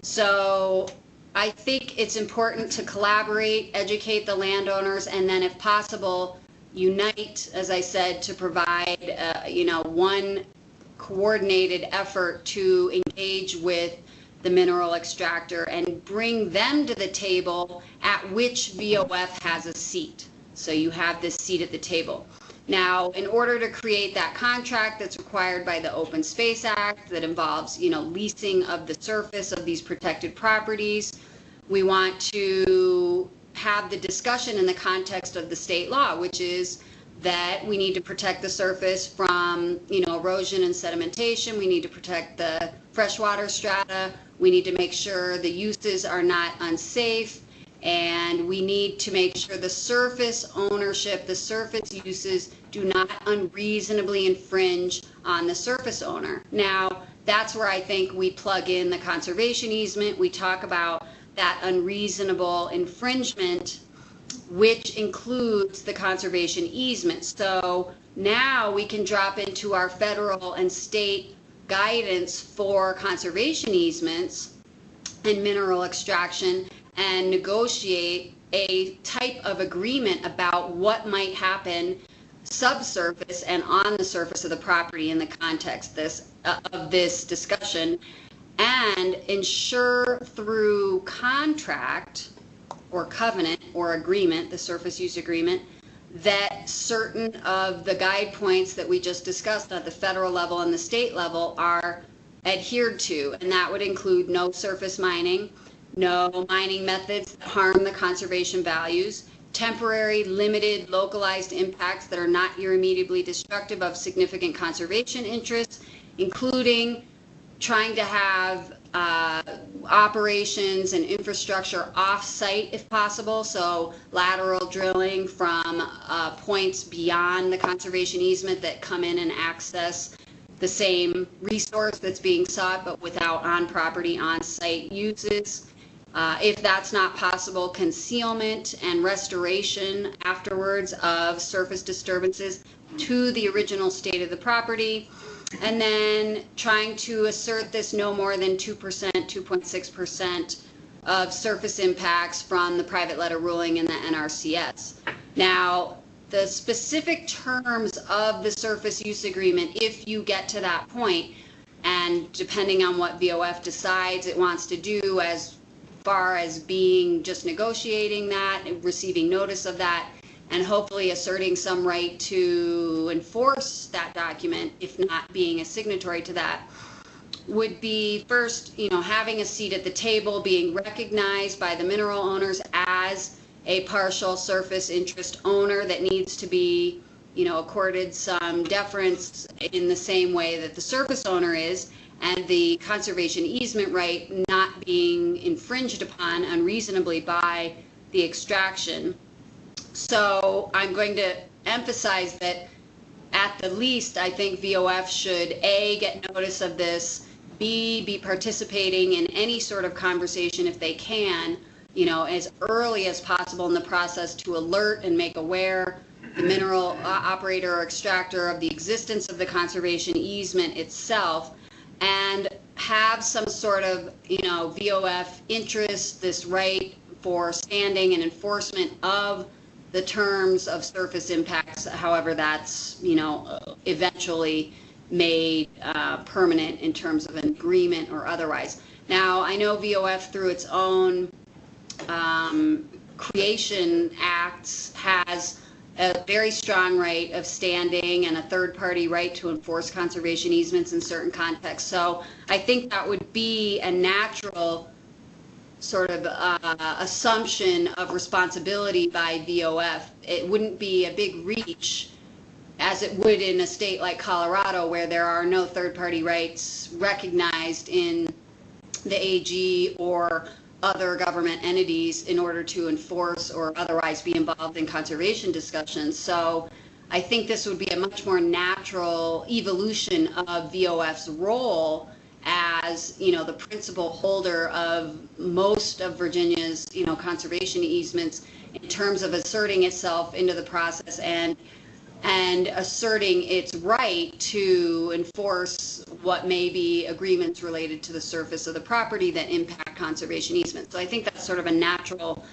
So I think it's important to collaborate, educate the landowners, and then if possible, unite, as I said, to provide, one coordinated effort to engage with the mineral extractor and bring them to the table at which VOF has a seat. So you have this seat at the table. Now, in order to create that contract that's required by the Open Space Act that involves, leasing of the surface of these protected properties, we want to have the discussion in the context of the state law, which is that we need to protect the surface from, erosion and sedimentation. We need to protect the freshwater strata. We need to make sure the uses are not unsafe. And we need to make sure the surface ownership, the surface uses do not unreasonably infringe on the surface owner. Now, that's where I think we plug in the conservation easement. We talk about that unreasonable infringement, which includes the conservation easement. So now we can drop into our federal and state guidance for conservation easements and mineral extraction and negotiate a type of agreement about what might happen subsurface and on the surface of the property in the context of this discussion, and ensure through contract or covenant or agreement, the surface use agreement, that certain of the guide points that we just discussed at the federal level and the state level are adhered to. And that would include no surface mining, no mining methods that harm the conservation values, temporary, limited, localized impacts that are not irremediably destructive of significant conservation interests, including trying to have operations and infrastructure off-site if possible, so lateral drilling from points beyond the conservation easement that come in and access the same resource that's being sought but without on-property, on-site uses. If that's not possible, concealment and restoration afterwards of surface disturbances to the original state of the property. And then trying to assert this no more than 2%, 2.6% of surface impacts from the private letter ruling in the NRCS. Now, the specific terms of the surface use agreement, if you get to that point, and depending on what VOF decides it wants to do as far as being just negotiating that, receiving notice of that, and hopefully asserting some right to enforce that document, if not being a signatory to that, would be first, having a seat at the table, being recognized by the mineral owners as a partial surface interest owner that needs to be, accorded some deference in the same way that the surface owner is, and the conservation easement right not being infringed upon unreasonably by the extraction. So I'm going to emphasize that at the least, I think VOF should A, get notice of this, B, be participating in any sort of conversation if they can, as early as possible in the process to alert and make aware the mineral operator or extractor of the existence of the conservation easement itself, and have some sort of, VOF interest, this right for standing and enforcement of the terms of surface impacts, however that's, eventually made permanent in terms of an agreement or otherwise. Now, I know VOF through its own creation acts has a very strong right of standing and a third-party right to enforce conservation easements in certain contexts. So I think that would be a natural sort of assumption of responsibility by VOF. It wouldn't be a big reach as it would in a state like Colorado, where there are no third-party rights recognized in the AG or other government entities in order to enforce or otherwise be involved in conservation discussions. So I think this would be a much more natural evolution of VOF's role as, you know, the principal holder of most of Virginia's, you know, conservation easements, in terms of asserting itself into the process and asserting its right to enforce what may be agreements related to the surface of the property that impact conservation easements. So I think that's sort of a natural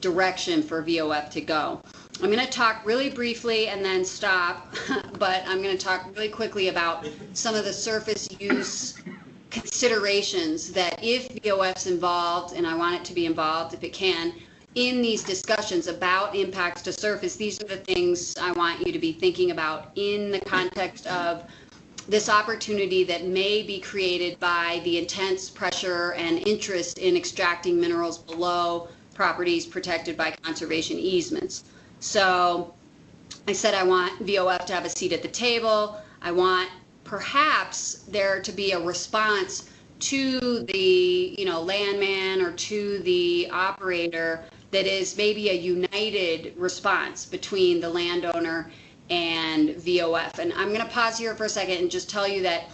direction for VOF to go. I'm going to talk really briefly and then stop, but I'm going to talk really quickly about some of the surface use considerations that if VOF's involved, and I want it to be involved if it can, in these discussions about impacts to surface, these are the things I want you to be thinking about in the context of this opportunity that may be created by the intense pressure and interest in extracting minerals below properties protected by conservation easements. So I said I want VOF to have a seat at the table. I want perhaps there to be a response to the, you know, landman or to the operator that is maybe a united response between the landowner and VOF. And I'm going to pause here for a second and just tell you that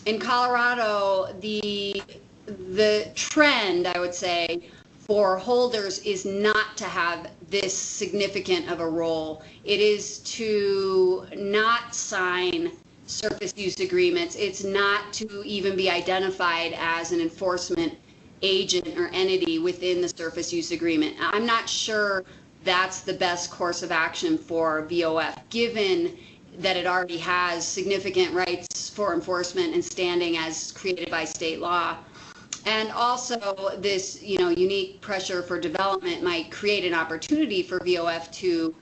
in Colorado, the trend, I would say, for holders is not to have this significant of a role. It is to not sign surface use agreements. It's not to even be identified as an enforcement agent or entity within the surface use agreement. I'm not sure that's the best course of action for VOF, given that it already has significant rights for enforcement and standing as created by state law. And also this, you know, unique pressure for development might create an opportunity for VOF to,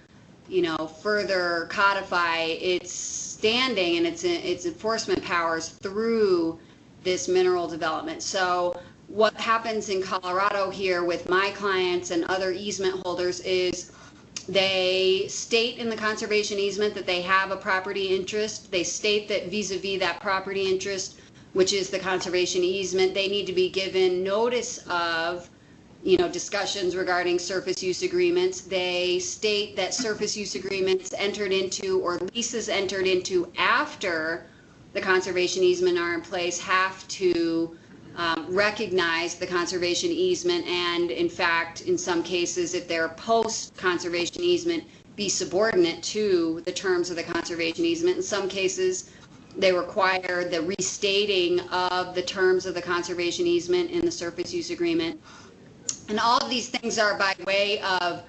you know, further codify its standing and its enforcement powers through this mineral development. So what happens in Colorado here with my clients and other easement holders is they state in the conservation easement that they have a property interest. They state that vis-a-vis that property interest, which is the conservation easement, they need to be given notice of, you know, discussions regarding surface use agreements. They state that surface use agreements entered into or leases entered into after the conservation easement are in place have to recognize the conservation easement, and in fact, in some cases, if they're post-conservation easement, be subordinate to the terms of the conservation easement. In some cases, they require the restating of the terms of the conservation easement in the surface use agreement. And all of these things are by way of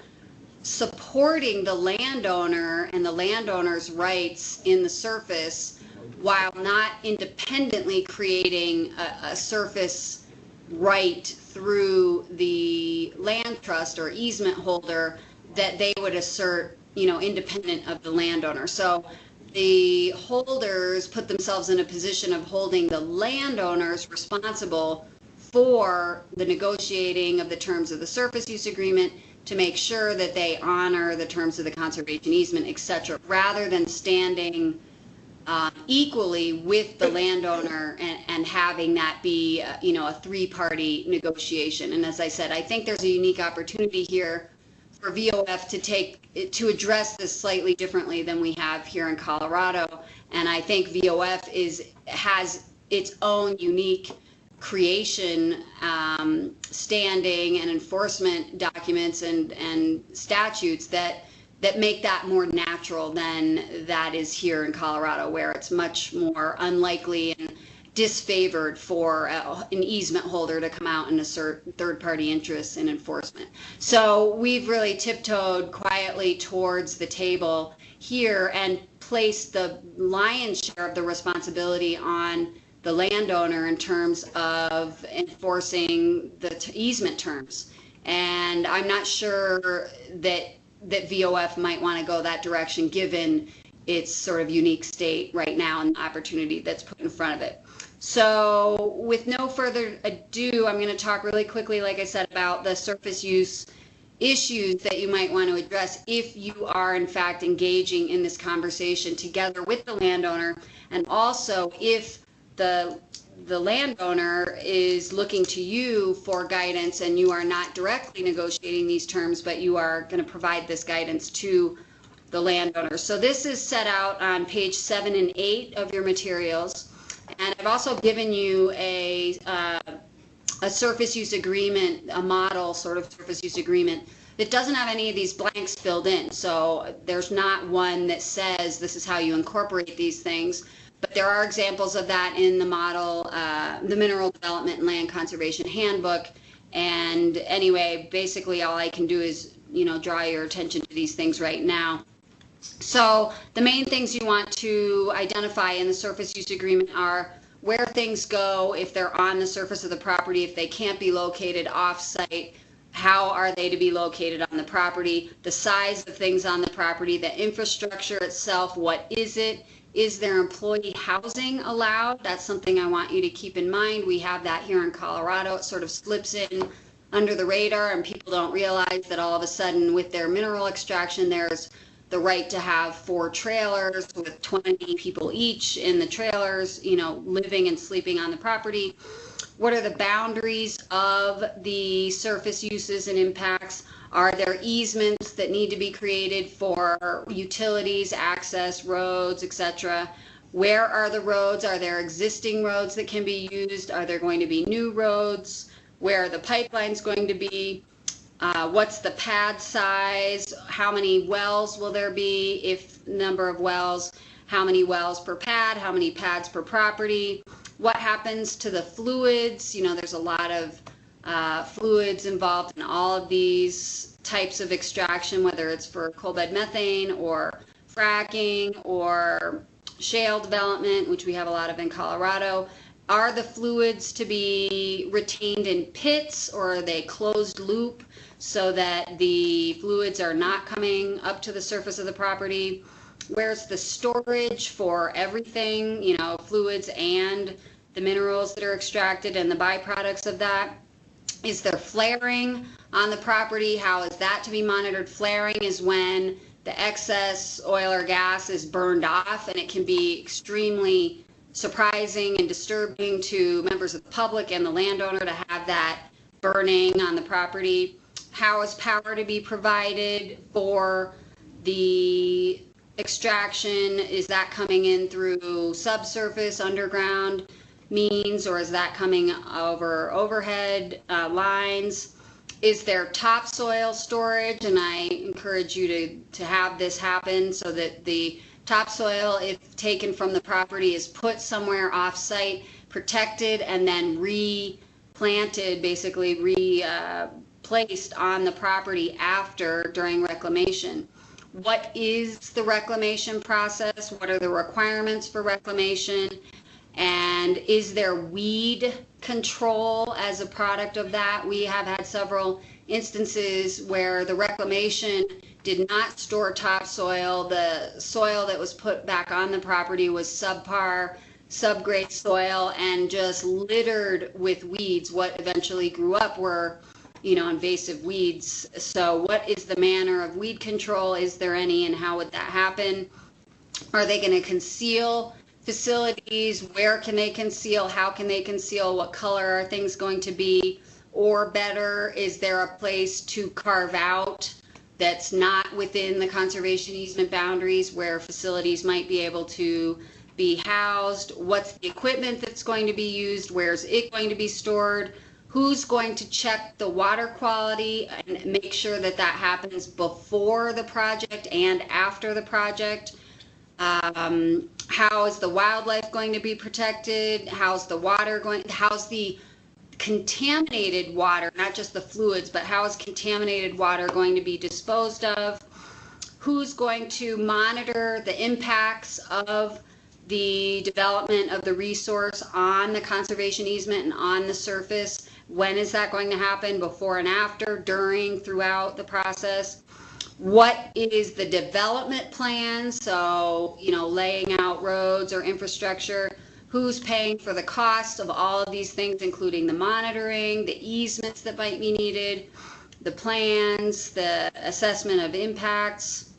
supporting the landowner and the landowner's rights in the surface, while not independently creating a surface right through the land trust or easement holder that they would assert, you know, independent of the landowner. So the holders put themselves in a position of holding the landowners responsible for the negotiating of the terms of the surface use agreement to make sure that they honor the terms of the conservation easement, etc., rather than standing equally with the landowner and having that be, you know, a three-party negotiation. And as I said, I think there's a unique opportunity here for VOF to address this slightly differently than we have here in Colorado. And I think VOF has its own unique creation, standing and enforcement documents and statutes that make that more natural than that is here in Colorado, where it's much more unlikely and disfavored for an easement holder to come out and assert third-party interests in enforcement. So we've really tiptoed quietly towards the table here and placed the lion's share of the responsibility on the landowner in terms of enforcing the easement terms. And I'm not sure that that VOF might want to go that direction given its sort of unique state right now and the opportunity that's put in front of it. So with no further ado, I'm going to talk really quickly, like I said, about the surface use issues that you might want to address if you are in fact engaging in this conversation together with the landowner, and also if the landowner is looking to you for guidance and you are not directly negotiating these terms, but you are going to provide this guidance to the landowner. So this is set out on page 7 and 8 of your materials, and I've also given you a surface use agreement, a model sort of surface use agreement that doesn't have any of these blanks filled in. So there's not one that says this is how you incorporate these things, but there are examples of that in the model, the Mineral Development and Land Conservation Handbook. And anyway, basically all I can do is, you know, draw your attention to these things right now. So the main things you want to identify in the surface use agreement are where things go if they're on the surface of the property, if they can't be located off-site, how are they to be located on the property, the size of things on the property, the infrastructure itself, what is it, is there employee housing allowed? That's something I want you to keep in mind. We have that here in Colorado. It sort of slips in under the radar and people don't realize that all of a sudden with their mineral extraction there's the right to have 4 trailers with 20 people each in the trailers, you know, living and sleeping on the property. What are the boundaries of the surface uses and impacts? Are there easements that need to be created for utilities, access, roads, etc.? Where are the roads? Are there existing roads that can be used? Are there going to be new roads? Where are the pipelines going to be? What's the pad size? How many wells will there be? If number of wells, how many wells per pad? How many pads per property? What happens to the fluids? You know, there's a lot of fluids involved in all of these types of extraction, whether it's for coal bed methane or fracking or shale development, which we have a lot of in Colorado. Are the fluids to be retained in pits, or are they closed loop so that the fluids are not coming up to the surface of the property? Where's the storage for everything, you know, fluids and the minerals that are extracted and the byproducts of that? Is there flaring on the property? How is that to be monitored? Flaring is when the excess oil or gas is burned off, and it can be extremely surprising and disturbing to members of the public and the landowner to have that burning on the property. How is power to be provided for the extraction? Is that coming in through subsurface, underground means, or is that coming over overhead lines? Is there topsoil storage? And I encourage you to have this happen so that the topsoil, if taken from the property, is put somewhere off-site, protected, and then replanted, basically replaced on the property during reclamation. What is the reclamation process? What are the requirements for reclamation? And is there weed control as a product of that? We have had several instances where the reclamation did not store topsoil. The soil that was put back on the property was subpar, subgrade soil, and just littered with weeds. What eventually grew up were, you know, invasive weeds. So what is the manner of weed control? Is there any, and how would that happen? Are they going to conceal facilities? Where can they conceal? How can they conceal? What color are things going to be? Or better, is there a place to carve out that's not within the conservation easement boundaries where facilities might be able to be housed? What's the equipment that's going to be used? Where's it going to be stored? Who's going to check the water quality and make sure that that happens before the project and after the project? How is the wildlife going to be protected? How's the water going? How's the contaminated water, not just the fluids, but how is contaminated water going to be disposed of? Who's going to monitor the impacts of the development of the resource on the conservation easement and on the surface? When is that going to happen? Before and after, during, throughout the process? what is the development plan? So, you know, laying out roads or infrastructure, who's paying for the cost of all of these things, including the monitoring, the easements that might be needed, the plans, the assessment of impacts,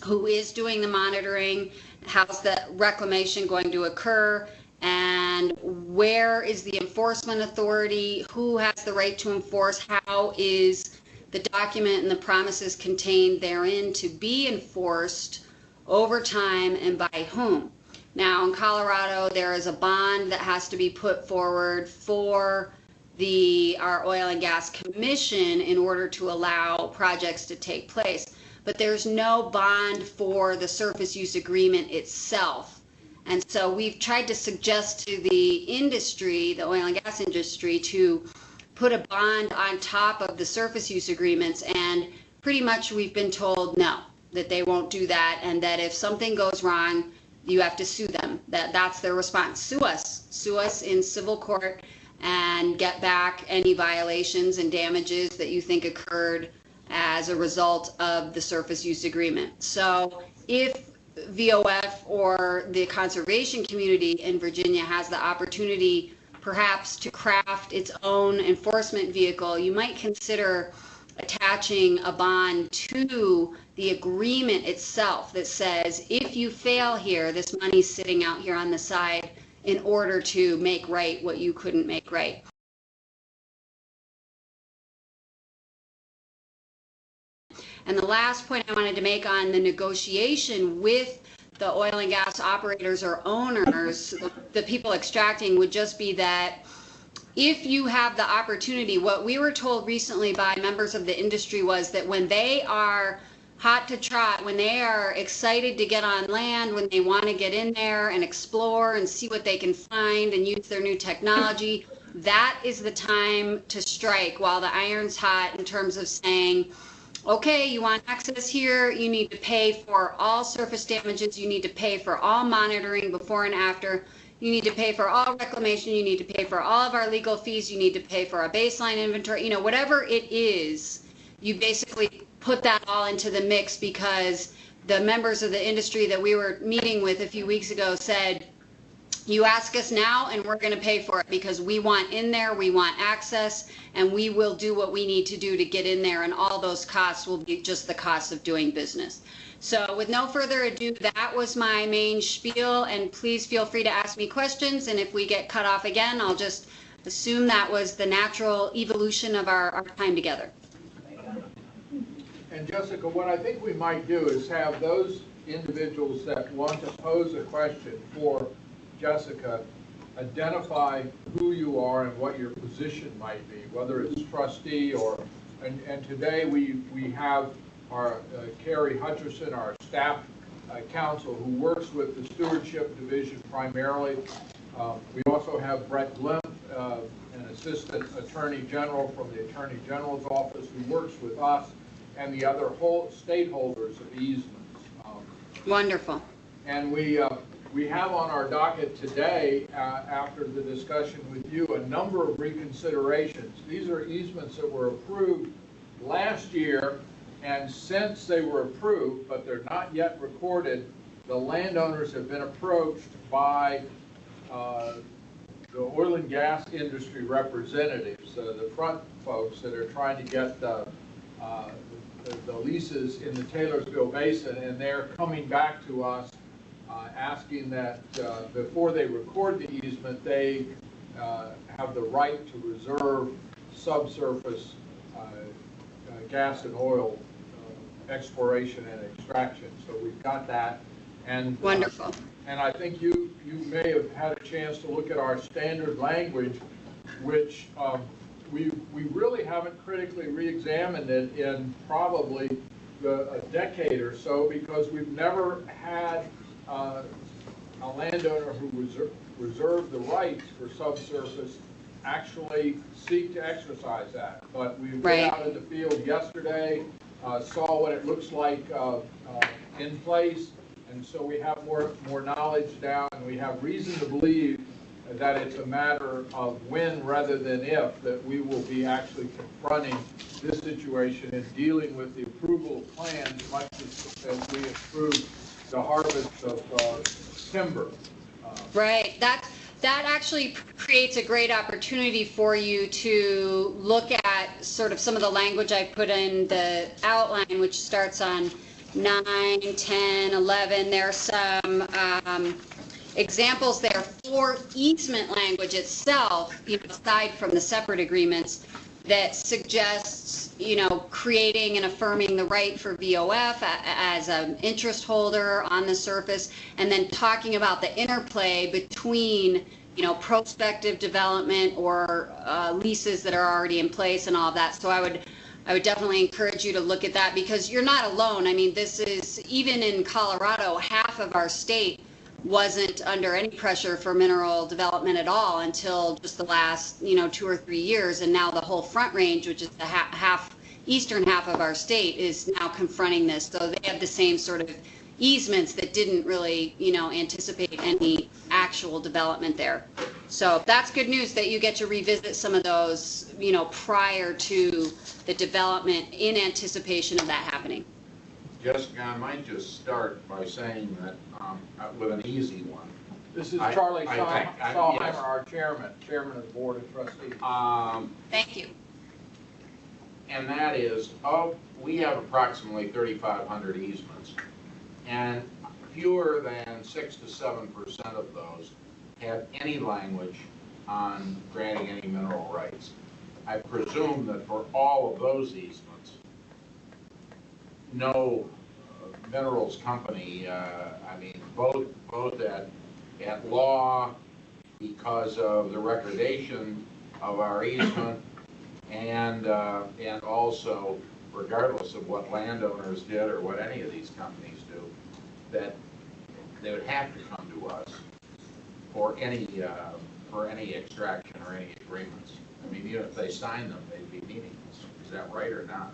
who is doing the monitoring, how's the reclamation going to occur, and where is the enforcement authority, who has the right to enforce, how is the document and the promises contained therein to be enforced over time and by whom. Now in Colorado there is a bond that has to be put forward for our Oil and Gas Commission in order to allow projects to take place. But there's no bond for the surface use agreement itself. And so we've tried to suggest to the industry, the oil and gas industry, to put a bond on top of the surface use agreements, and pretty much we've been told no, that they won't do that, and that if something goes wrong, you have to sue them. That's their response. Sue us in civil court and get back any violations and damages that you think occurred as a result of the surface use agreement. So if VOF or the conservation community in Virginia has the opportunity perhaps to craft its own enforcement vehicle, you might consider attaching a bond to the agreement itself that says, if you fail here, this money's sitting out here on the side in order to make right what you couldn't make right. And the last point I wanted to make on the negotiation with the oil and gas operators or owners, the people extracting, would just be that if you have the opportunity, what we were told recently by members of the industry was that when they are hot to trot, when they are excited to get on land, when they want to get in there and explore and see what they can find and use their new technology, that is the time to strike while the iron's hot, in terms of saying, okay, you want access here, you need to pay for all surface damages, you need to pay for all monitoring before and after, you need to pay for all reclamation, you need to pay for all of our legal fees, you need to pay for a baseline inventory, you know, whatever it is, you basically put that all into the mix, because the members of the industry that we were meeting with a few weeks ago said, you ask us now and we're going to pay for it, because we want in there, we want access, and we will do what we need to do to get in there, and all those costs will be just the cost of doing business. So with no further ado, that was my main spiel, and please feel free to ask me questions, and if we get cut off again, I'll just assume that was the natural evolution of our time together. And Jessica, what I think we might do is have those individuals that want to pose a question for Jessica identify who you are and what your position might be, whether it's trustee or, and today we have our Carrie Hutcherson, our staff counsel, who works with the stewardship division primarily. We also have Brett Glimpf, an assistant attorney general from the Attorney General's office, who works with us and the other stakeholders of easements. Wonderful. And we have on our docket today, after the discussion with you, a number of reconsiderations. These are easements that were approved last year, and since they were approved, but they're not yet recorded, the landowners have been approached by the oil and gas industry representatives, the front folks that are trying to get the leases in the Taylorsville Basin, and they're coming back to us asking that before they record the easement, they have the right to reserve subsurface gas and oil exploration and extraction. So we've got that. And wonderful. And I think you may have had a chance to look at our standard language, which we really haven't critically re-examined it in probably a decade or so, because we've never had a landowner who reserved the rights for subsurface actually seek to exercise that. But we went out in the field yesterday, saw what it looks like in place, and so we have more knowledge now, and we have reason to believe that it's a matter of when rather than if that we will be actually confronting this situation and dealing with the approval of plans much as we approve the harvest of timber. Right. That actually creates a great opportunity for you to look at sort of some of the language I put in the outline, which starts on 9, 10, 11. There are some examples there for easement language itself, aside from the separate agreements, that suggests, creating and affirming the right for VOF as an interest holder on the surface, and then talking about the interplay between, prospective development or leases that are already in place and all of that. So I would definitely encourage you to look at that, because you're not alone. I mean, this is, even in Colorado, half of our state wasn't under any pressure for mineral development at all until just the last, 2 or 3 years. And now the whole Front Range, which is the eastern half of our state, is now confronting this. So they have the same sort of easements that didn't really, anticipate any actual development there. So that's good news that you get to revisit some of those, prior to the development, in anticipation of that happening. Jessica, I might just start by saying that with an easy one. This is Charlie Sahlheimer, yes. our chairman of the Board of Trustees. Thank you. And that is, we have approximately 3,500 easements, and fewer than 6 to 7% of those have any language on granting any mineral rights. I presume that for all of those easements, no minerals company, both at law, because of the recordation of our easement, and also regardless of what landowners did or what any of these companies do, that they would have to come to us for any extraction or any agreements. I mean, even if they signed them, they'd be meaningless. Is that right or not?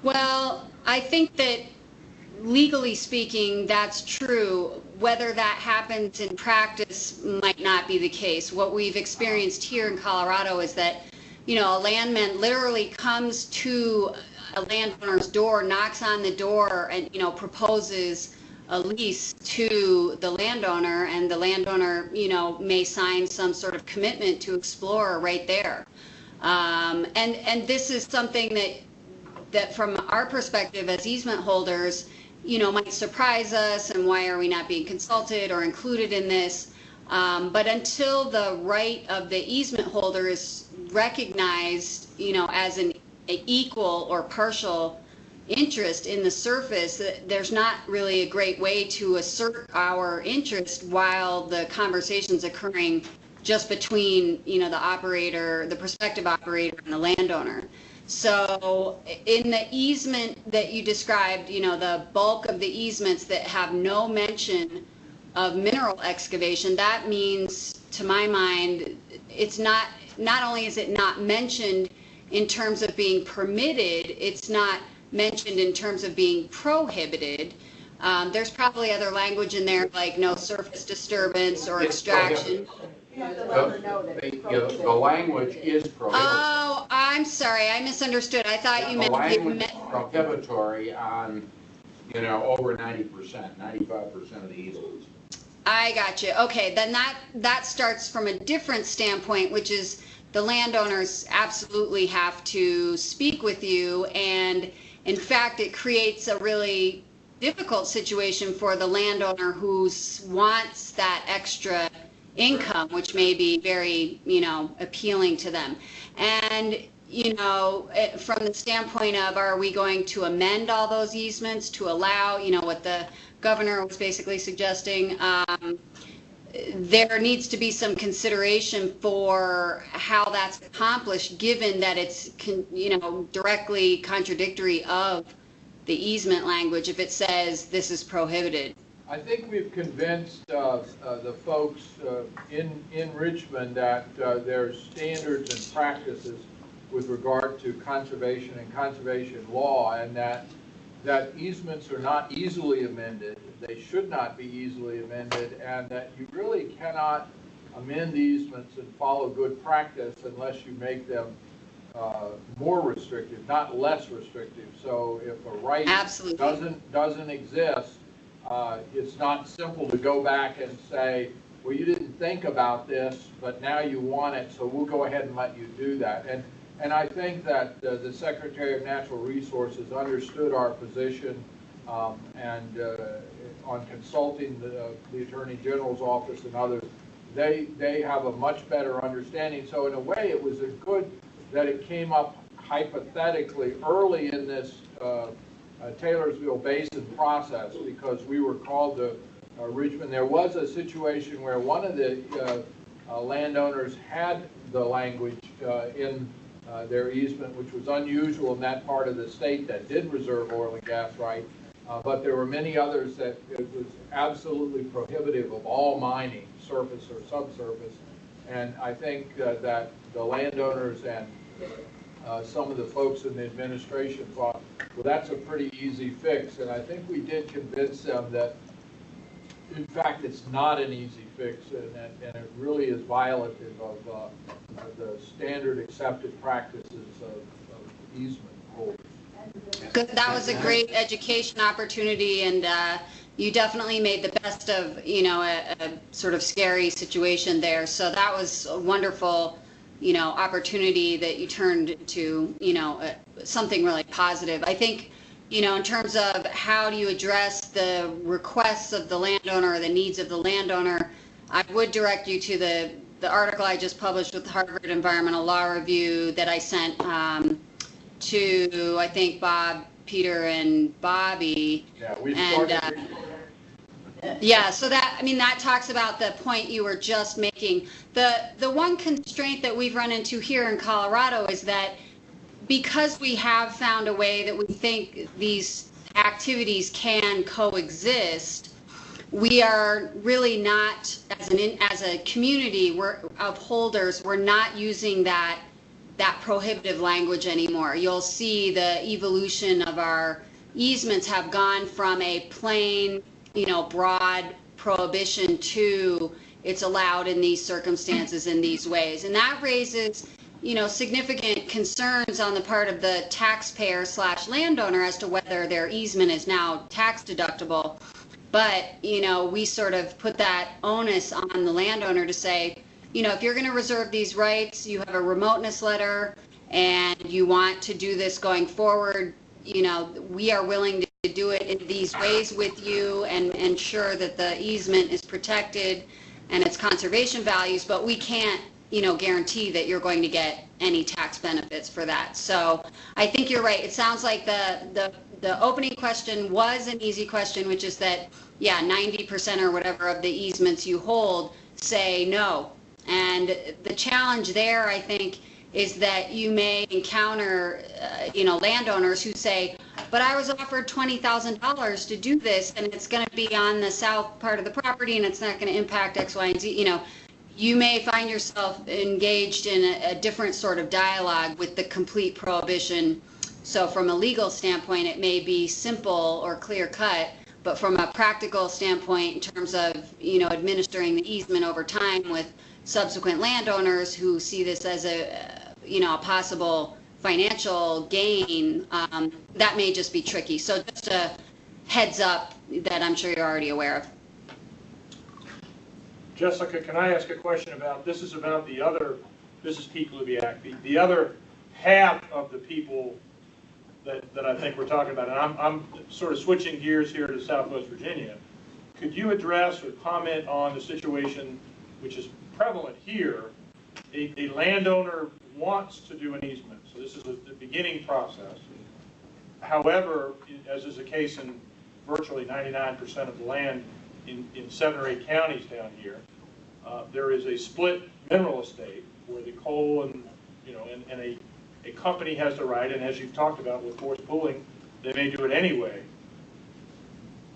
Well, I think that legally speaking, that's true. Whether that happens in practice might not be the case. What we've experienced here in Colorado is that, a landman literally comes to a landowner's door, knocks on the door, and, proposes a lease to the landowner, and the landowner, may sign some sort of commitment to explore right there. And this is something that from our perspective as easement holders, might surprise us, and why are we not being consulted or included in this? But until the right of the easement holder is recognized, as an equal or partial interest in the surface, there's not really a great way to assert our interest while the conversation's occurring just between, the prospective operator and the landowner. So in the easement that you described, the bulk of the easements that have no mention of mineral excavation, that means, to my mind, it's not only is it not mentioned in terms of being permitted, it's not mentioned in terms of being prohibited. There's probably other language in there, like no surface disturbance or extraction. The language is prohibited. Oh, I'm sorry, I misunderstood. I thought you meant... The language is prohibitory on, over 90%, 95% of the easements. I got you. Okay, then that starts from a different standpoint, which is the landowners absolutely have to speak with you, and in fact, it creates a really difficult situation for the landowner who wants that extra income, which may be very, appealing to them. And, from the standpoint of, are we going to amend all those easements to allow, what the governor was basically suggesting, there needs to be some consideration for how that's accomplished, given that it's, directly contradictory of the easement language if it says this is prohibited. I think we've convinced the folks in Richmond that there's standards and practices with regard to conservation and conservation law, and that easements are not easily amended. They should not be easily amended, and that you really cannot amend easements and follow good practice unless you make them more restrictive, not less restrictive. So if a right Absolutely. doesn't exist, it's not simple to go back and say, well, you didn't think about this, but now you want it, so we'll go ahead and let you do that. And I think that the Secretary of Natural Resources understood our position, and on consulting the Attorney General's office and others, they have a much better understanding. So in a way, it was good that it came up hypothetically early in this Taylorsville Basin process, because we were called to Richmond. There was a situation where one of the landowners had the language in their easement, which was unusual in that part of the state that did reserve oil and gas right. But there were many others that it was absolutely prohibitive of all mining, surface or subsurface. And I think that the landowners and some of the folks in the administration thought, well, that's a pretty easy fix. And I think we did convince them that, in fact, it's not an easy fix, and it really is violative of the standard accepted practices of easement holders. Good. That was a great education opportunity, and you definitely made the best of, a sort of scary situation there. So that was a wonderful, opportunity that you turned to, something really positive. I think, in terms of how do you address the requests of the landowner or the needs of the landowner, I would direct you to the article I just published with the Harvard Environmental Law Review that I sent to, I think, Bob, Peter, and Bobby. Yeah, we started. Yeah, so that talks about the point you were just making. The one constraint that we've run into here in Colorado is that because we have found a way that we think these activities can coexist, we are really not, as a community of holders, we're not using that prohibitive language anymore. You'll see the evolution of our easements have gone from a plain, broad prohibition to it's allowed in these circumstances in these ways. And that raises, significant concerns on the part of the taxpayer / landowner as to whether their easement is now tax deductible. But, we sort of put that onus on the landowner to say, if you're going to reserve these rights, you have a remoteness letter, and you want to do this going forward, we are willing to do it in these ways with you and ensure that the easement is protected and its conservation values, but we can't, guarantee that you're going to get any tax benefits for that. So I think you're right. It sounds like the opening question was an easy question, which is that, 90% or whatever of the easements you hold say no. And the challenge there, I think, is that you may encounter, landowners who say, but I was offered $20,000 to do this, and it's going to be on the south part of the property, and it's not going to impact X, Y, and Z. You may find yourself engaged in a different sort of dialogue with the complete prohibition. So from a legal standpoint, it may be simple or clear cut, but from a practical standpoint, in terms of, administering the easement over time with subsequent landowners who see this as a possible financial gain, that may just be tricky. So just a heads up that I'm sure you're already aware of. Jessica, can I ask a question about, this is Pete Lubiak, the other half of the people that I think we're talking about, and I'm sort of switching gears here to Southwest Virginia. Could you address or comment on the situation which is prevalent here? A landowner wants to do an easement, so this is the beginning process. However, as is the case in virtually 99% of the land in 7 or 8 counties down here, there is a split mineral estate where the coal and a company has the right, and as you've talked about with forced pooling, they may do it anyway.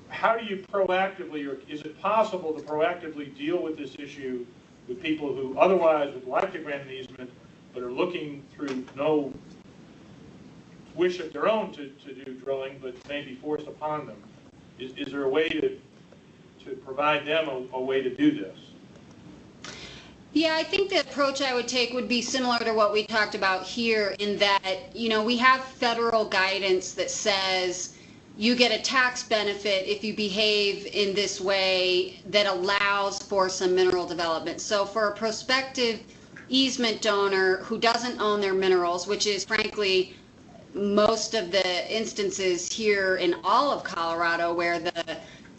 How do you proactively, or is it possible to proactively deal with this issue with people who otherwise would like to grant an easement but are looking through no wish of their own to do drilling but may be forced upon them? Is there a way to provide them a way to do this? Yeah, I think the approach I would take would be similar to what we talked about here, in that, we have federal guidance that says you get a tax benefit if you behave in this way that allows for some mineral development. So for a prospective easement donor who doesn't own their minerals, which is frankly most of the instances here in all of Colorado, where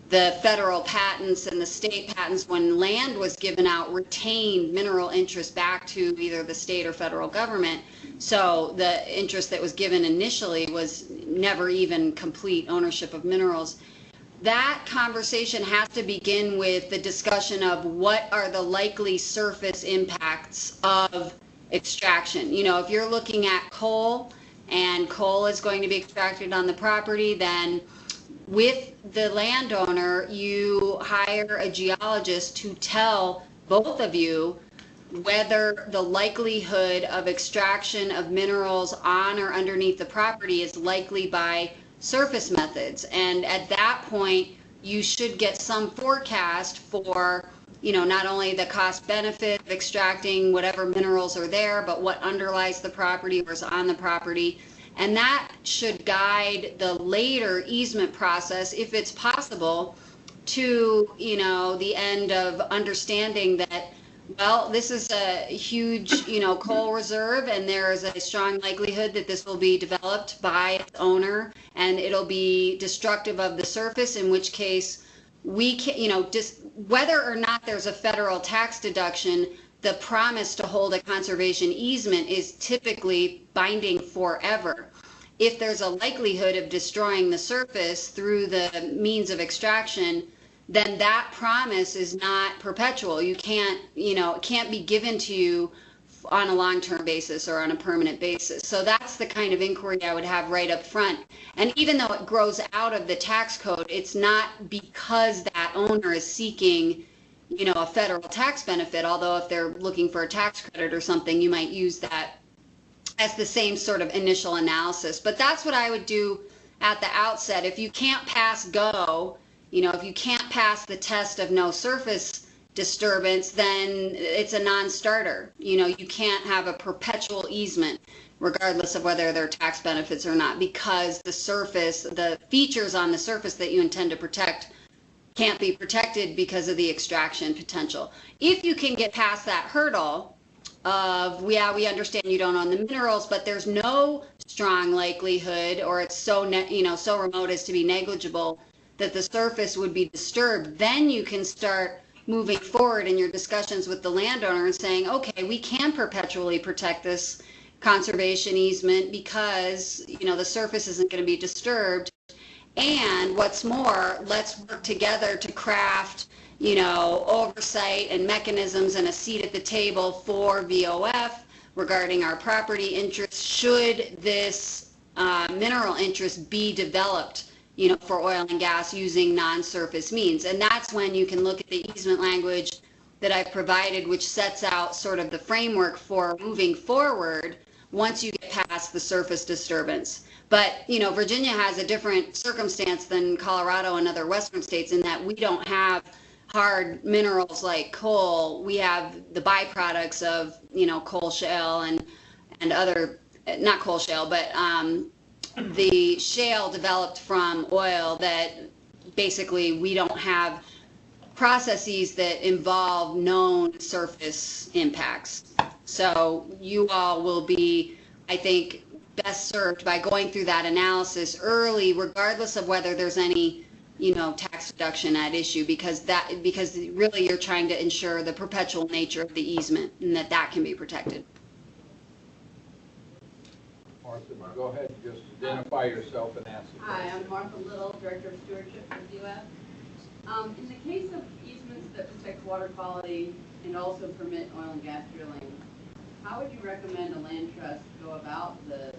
the federal patents and the state patents, when land was given out, retained mineral interest back to either the state or federal government. So the interest that was given initially was never even complete ownership of minerals. That conversation has to begin with the discussion of what are the likely surface impacts of extraction. If you're looking at coal, and coal is going to be extracted on the property, then with the landowner, you hire a geologist to tell both of you whether the likelihood of extraction of minerals on or underneath the property is likely by surface methods. And at that point, you should get some forecast for, not only the cost benefit of extracting whatever minerals are there, but what underlies the property or is on the property. And that should guide the later easement process, if it's possible, to, the end of understanding that, well, this is a huge, coal reserve, and there is a strong likelihood that this will be developed by its owner, and it'll be destructive of the surface, in which case we can, just whether or not there's a federal tax deduction, the promise to hold a conservation easement is typically binding forever. If there's a likelihood of destroying the surface through the means of extraction, then that promise is not perpetual. You can't, it can't be given to you on a long-term basis or on a permanent basis. So that's the kind of inquiry I would have right up front. And even though it grows out of the tax code, it's not because that owner is seeking, a federal tax benefit, although if they're looking for a tax credit or something, you might use that as the same sort of initial analysis. But that's what I would do at the outset. If you can't pass go, if you can't pass the test of no surface disturbance, then it's a non-starter. You can't have a perpetual easement, regardless of whether there are tax benefits or not, because the features on the surface that you intend to protect can't be protected because of the extraction potential. If you can get past that hurdle of, yeah, we understand you don't own the minerals, but there's no strong likelihood, or it's so so remote as to be negligible, that the surface would be disturbed, then you can start moving forward in your discussions with the landowner and saying, okay, we can perpetually protect this conservation easement because, the surface isn't going to be disturbed. And what's more, let's work together to craft, oversight and mechanisms and a seat at the table for VOF regarding our property interests should this mineral interest be developed, for oil and gas using non-surface means. And that's when you can look at the easement language that I've provided, which sets out sort of the framework for moving forward once you get past the surface disturbance. But, Virginia has a different circumstance than Colorado and other western states in that we don't have hard minerals like coal. We have the byproducts of, coal shale and other, not coal shale, but the shale developed from oil that basically we don't have processes that involve known surface impacts. So you all will be, I think, best served by going through that analysis early, regardless of whether there's any, tax deduction at issue, because really you're trying to ensure the perpetual nature of the easement and that can be protected. Martha, go ahead and just identify yourself and ask the question. Hi, I'm Martha Little, Director of Stewardship for DUF. In the case of easements that protect water quality and also permit oil and gas drilling, how would you recommend a land trust go about the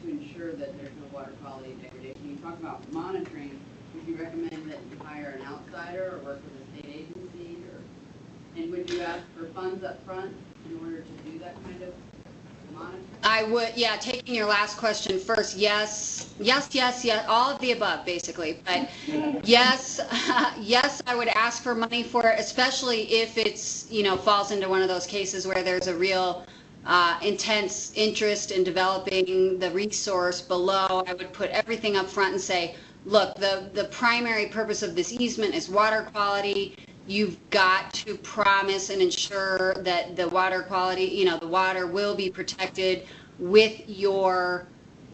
to ensure that there's no water quality degradation? You talk about monitoring. Would you recommend that you hire an outsider or work with a state agency, and would you ask for funds up front in order to do that kind of monitor? I would, yeah, taking your last question first, yes, all of the above, basically. But yes, yes, I would ask for money for it, especially if it's, falls into one of those cases where there's a real intense interest in developing the resource below. I would put everything up front and say, look, the primary purpose of this easement is water quality. You've got to promise and ensure that the water quality, the water will be protected with your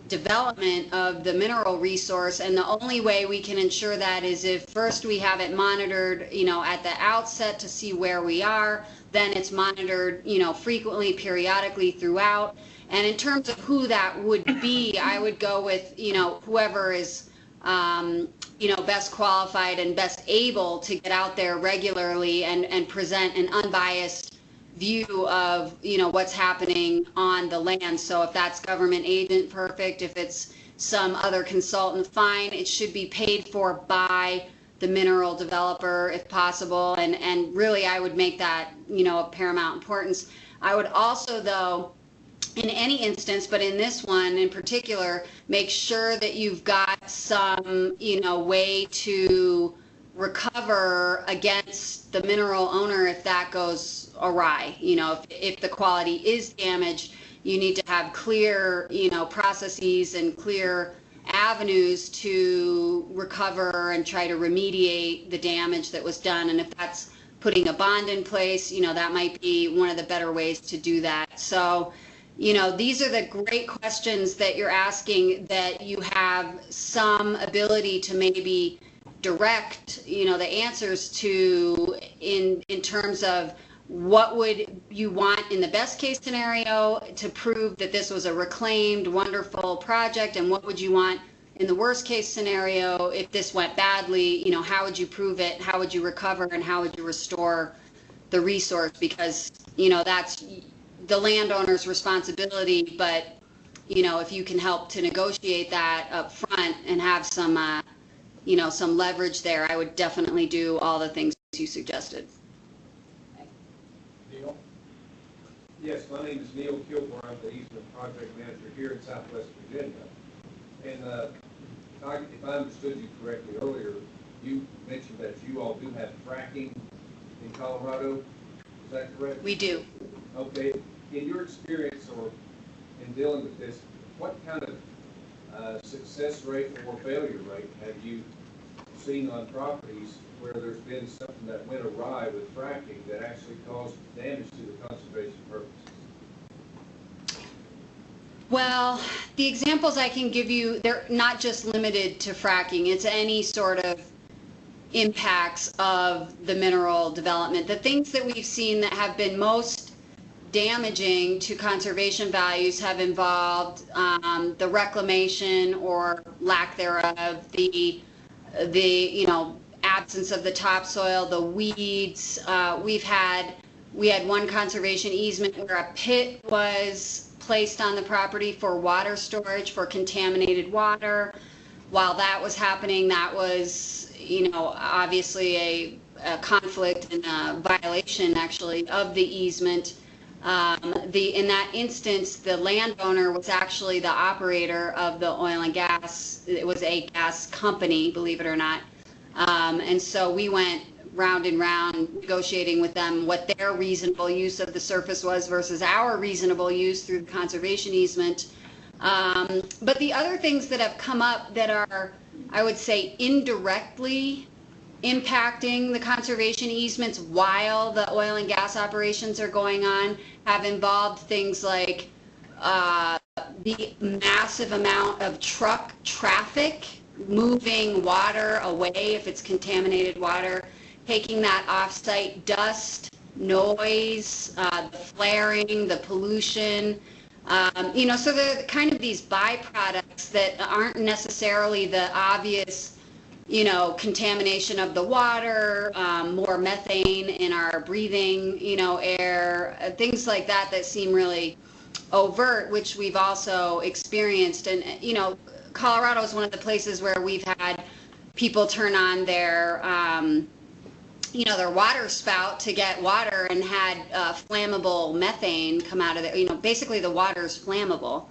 development of the mineral resource. And the only way we can ensure that is if first we have it monitored, at the outset to see where we are, then it's monitored, frequently, periodically throughout. And in terms of who that would be, I would go with, whoever is best qualified and best able to get out there regularly and present an unbiased view of, what's happening on the land. So if that's government agent, perfect. If it's some other consultant, fine. It should be paid for by the mineral developer if possible. And really, I would make that, of paramount importance. I would also, though, in any instance, but in this one in particular, make sure that you've got some, way to recover against the mineral owner if that goes awry. If the quality is damaged, you need to have clear, processes and clear avenues to recover and try to remediate the damage that was done. And if that's putting a bond in place, that might be one of the better ways to do that. So, these are the great questions that you're asking that you have some ability to maybe direct, the answers to in terms of what would you want in the best case scenario to prove that this was a reclaimed, wonderful project, and what would you want in the worst case scenario if this went badly, how would you prove it, how would you recover, and how would you restore the resource? Because, that's the landowner's responsibility, but if you can help to negotiate that up front and have some some leverage there, I would definitely do all the things you suggested. Neil? Yes, my name is Neil Kilgore. I'm the easement project manager here in Southwest Virginia. And if I understood you correctly earlier, you mentioned that you all do have fracking in Colorado. Is that correct? We do. Okay. In your experience or in dealing with this, what kind of success rate or failure rate have you seen on properties where there's been something that went awry with fracking that actually caused damage to the conservation purposes? Well, the examples I can give you, they're not just limited to fracking. It's any sort of impacts of the mineral development. The things that we've seen that have been most damaging to conservation values have involved the reclamation or lack thereof, the absence of the topsoil, the weeds. We had one conservation easement where a pit was placed on the property for water storage for contaminated water. While that was happening, that was, obviously a conflict and a violation actually of the easement. In that instance, the landowner was actually the operator of the oil and gas. It was a gas company, believe it or not. And so we went round and round negotiating with them what their reasonable use of the surface was versus our reasonable use through the conservation easement. But the other things that have come up that are, I would say, indirectly impacting the conservation easements while the oil and gas operations are going on have involved things like the massive amount of truck traffic moving water away if it's contaminated water, taking that off-site dust, noise, the flaring, the pollution. So they're kind of these byproducts that aren't necessarily the obvious contamination of the water, more methane in our breathing, air, things like that that seem really overt, which we've also experienced. And, Colorado is one of the places where we've had people turn on their their water spout to get water and had flammable methane come out of it. Basically the water's flammable.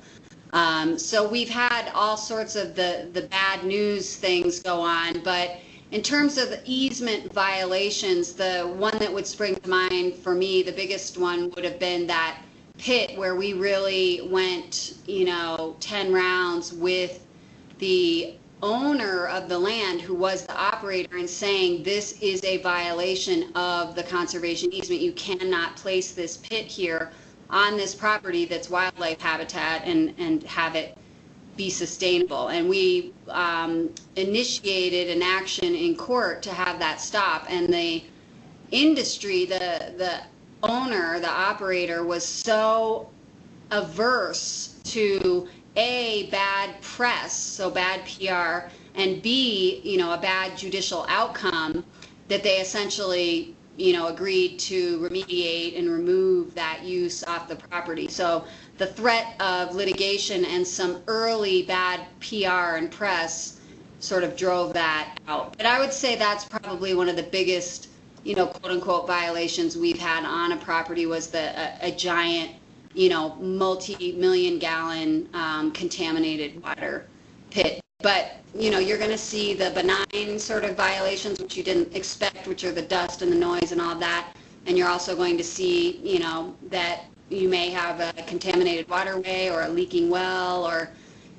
So we've had all sorts of the bad news things go on, but in terms of easement violations, the one that would spring to mind for me, the biggest one would have been that pit where we really went, 10 rounds with the owner of the land, who was the operator, and saying this is a violation of the conservation easement. You cannot place this pit here on this property that's wildlife habitat and have it be sustainable. And we initiated an action in court to have that stop. And the industry, the owner, the operator, was so averse to A, bad press, so bad PR, and B, a bad judicial outcome, that they essentially, agreed to remediate and remove that use off the property. So the threat of litigation and some early bad PR and press sort of drove that out. But I would say that's probably one of the biggest, quote unquote violations we've had on a property, was a giant, multi-million gallon contaminated water pit. But, you're going to see the benign sort of violations, which you didn't expect, which are the dust and the noise and all that. And you're also going to see, that you may have a contaminated waterway or a leaking well, or,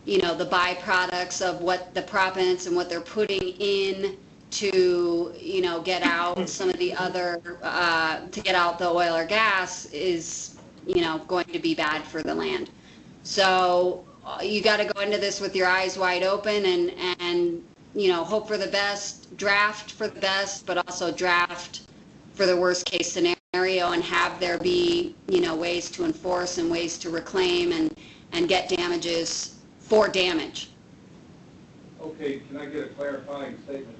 the byproducts of what the proppants and what they're putting in to, get out some of the other, to get out the oil or gas is, going to be bad for the land. So you got to go into this with your eyes wide open and hope for the best, draft for the best, but also draft for the worst case scenario, and have there be, ways to enforce and ways to reclaim and get damages for damage. Okay, can I get a clarifying statement?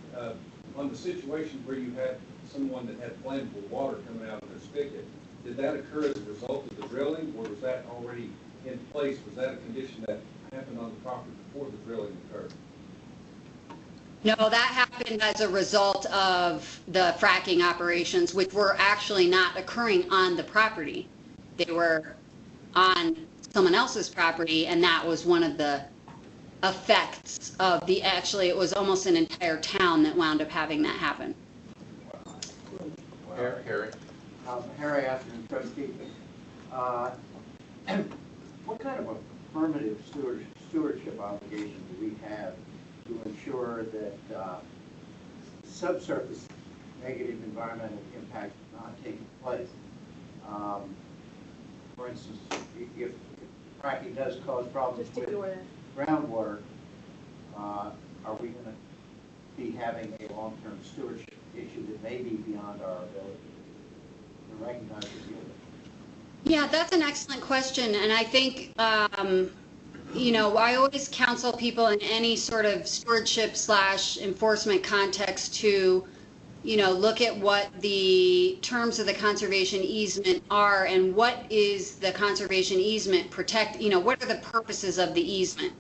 On the situation where you had someone that had flammable water coming out of their spigot, did that occur as a result of the drilling, or was that already in place? Was that a condition that happened on the property before the drilling occurred? No, that happened as a result of the fracking operations, which were actually not occurring on the property. They were on someone else's property, and that was one of the effects of actually it was almost an entire town that wound up having that happen. Harry? Harry Aston, trustee. What kind of affirmative stewardship obligation do we have to ensure that subsurface negative environmental impact is not taking place? For instance, if fracking does cause problems with groundwater, are we going to be having a long-term stewardship issue that may be beyond our ability to recognize and deal with? Yeah, that's an excellent question, and I think I always counsel people in any sort of stewardship / enforcement context to look at what the terms of the conservation easement are, and what is the conservation easement protect, what are the purposes of the easement.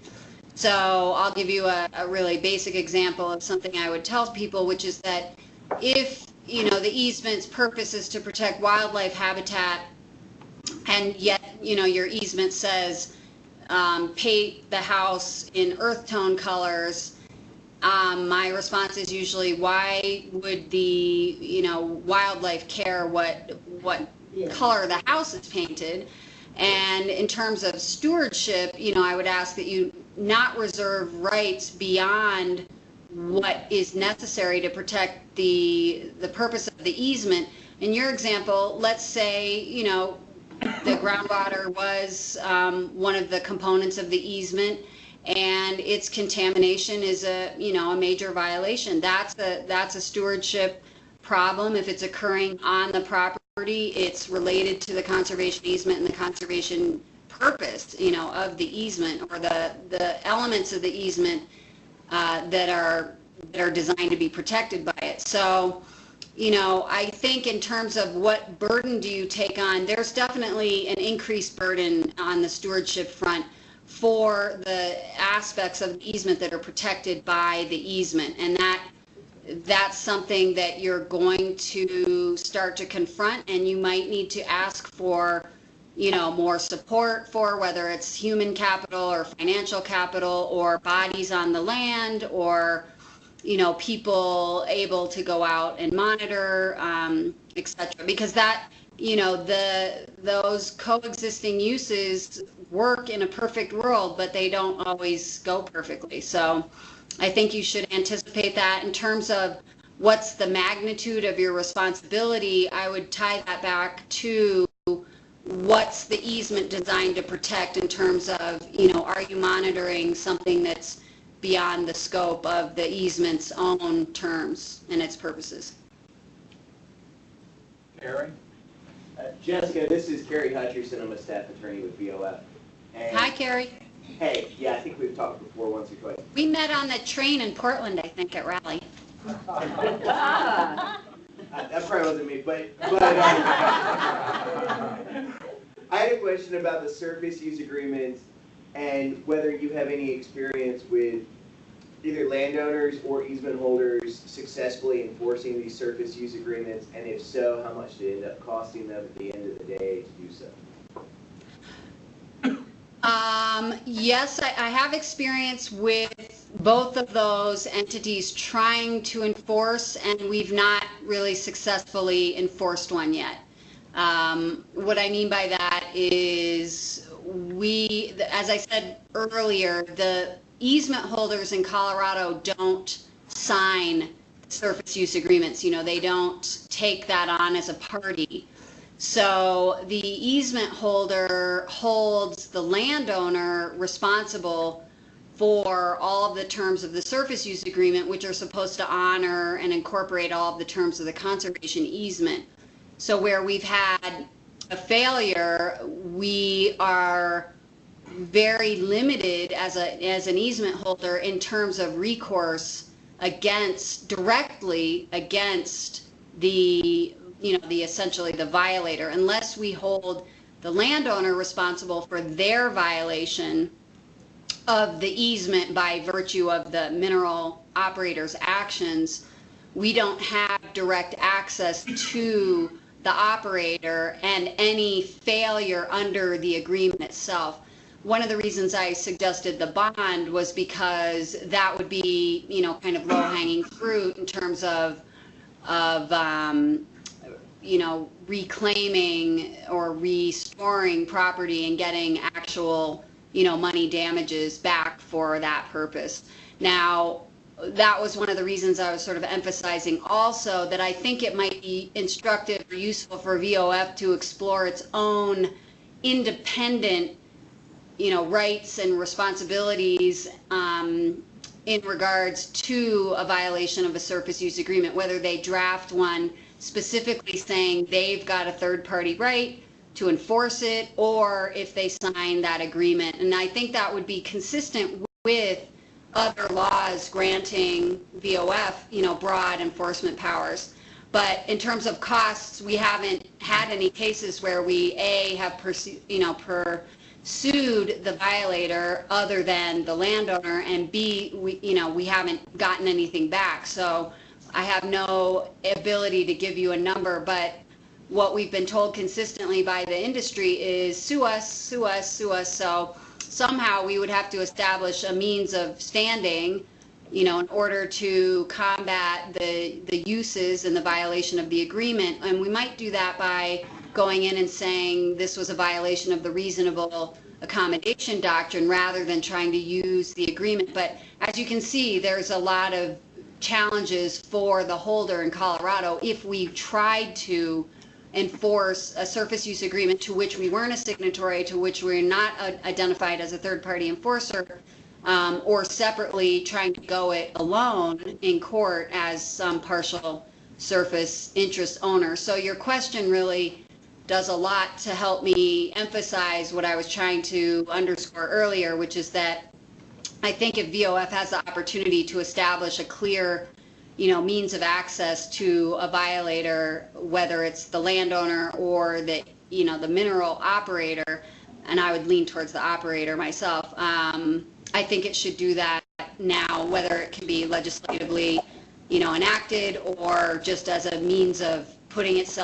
So I'll give you a really basic example of something I would tell people, which is that if, the easement's purpose is to protect wildlife habitat, and yet, your easement says paint the house in earth tone colors, my response is usually, why would the wildlife care what color the house is painted? And in terms of stewardship, I would ask that you not reserve rights beyond what is necessary to protect the purpose of the easement. In your example, let's say the groundwater was one of the components of the easement, and its contamination is a major violation. That's a stewardship problem. If it's occurring on the property, it's related to the conservation easement and the conservation purpose of the easement, or the elements of the easement that are designed to be protected by it. So I think in terms of what burden do you take on, there's definitely an increased burden on the stewardship front for the aspects of the easement that are protected by the easement, and that's something that you're going to start to confront, and you might need to ask for, more support for, whether it's human capital or financial capital or bodies on the land or, people able to go out and monitor, et cetera, because that, those coexisting uses work in a perfect world, but they don't always go perfectly. So I think you should anticipate that. In terms of what's the magnitude of your responsibility, I would tie that back to what's the easement designed to protect in terms of, are you monitoring something that's beyond the scope of the easement's own terms and its purposes. Harry? Jessica, this is Carrie Hutcherson. I'm a staff attorney with VOF. And Hi, Carrie. Hey, yeah, I think we've talked before once or twice. We met on the train in Portland, I think, at Raleigh. That probably wasn't me, but I had a question about the surface use agreements and whether you have any experience with either landowners or easement holders successfully enforcing these surface use agreements, and if so, how much did it end up costing them at the end of the day to do so? Yes, I have experience with both of those entities trying to enforce, and we've not really successfully enforced one yet. What I mean by that is as I said earlier, the easement holders in Colorado don't sign surface use agreements. They don't take that on as a party. So the easement holder holds the landowner responsible for all of the terms of the surface use agreement, which are supposed to honor and incorporate all of the terms of the conservation easement. So where we've had a failure, we are very limited as an easement holder in terms of recourse directly against the essentially the violator, unless we hold the landowner responsible for their violation of the easement by virtue of the mineral operator's actions. We don't have direct access to the operator and any failure under the agreement itself. One of the reasons I suggested the bond was because that would be, kind of low-hanging fruit in terms of reclaiming or restoring property and getting actual, money damages back for that purpose. Now, that was one of the reasons I was sort of emphasizing also that I think it might be instructive or useful for VOF to explore its own independent, rights and responsibilities in regards to a violation of a surface use agreement, whether they draft one specifically saying they've got a third-party right to enforce it, or if they sign that agreement. And I think that would be consistent with other laws granting VOF, broad enforcement powers. But in terms of costs, we haven't had any cases where we have pursued the violator other than the landowner, and B, we haven't gotten anything back. So I have no ability to give you a number, but what we've been told consistently by the industry is sue us, sue us, sue us. So somehow we would have to establish a means of standing, in order to combat the uses and the violation of the agreement. And we might do that by going in and saying this was a violation of the reasonable accommodation doctrine rather than trying to use the agreement. But as you can see, there's a lot of challenges for the holder in Colorado if we tried to enforce a surface use agreement to which we weren't a signatory, to which we're not identified as a third-party enforcer, or separately trying to go it alone in court as some partial surface interest owner. So your question really does a lot to help me emphasize what I was trying to underscore earlier, which is that I think if VOF has the opportunity to establish a clear, means of access to a violator, whether it's the landowner or the, the mineral operator, and I would lean towards the operator myself, I think it should do that now, whether it can be legislatively, enacted, or just as a means of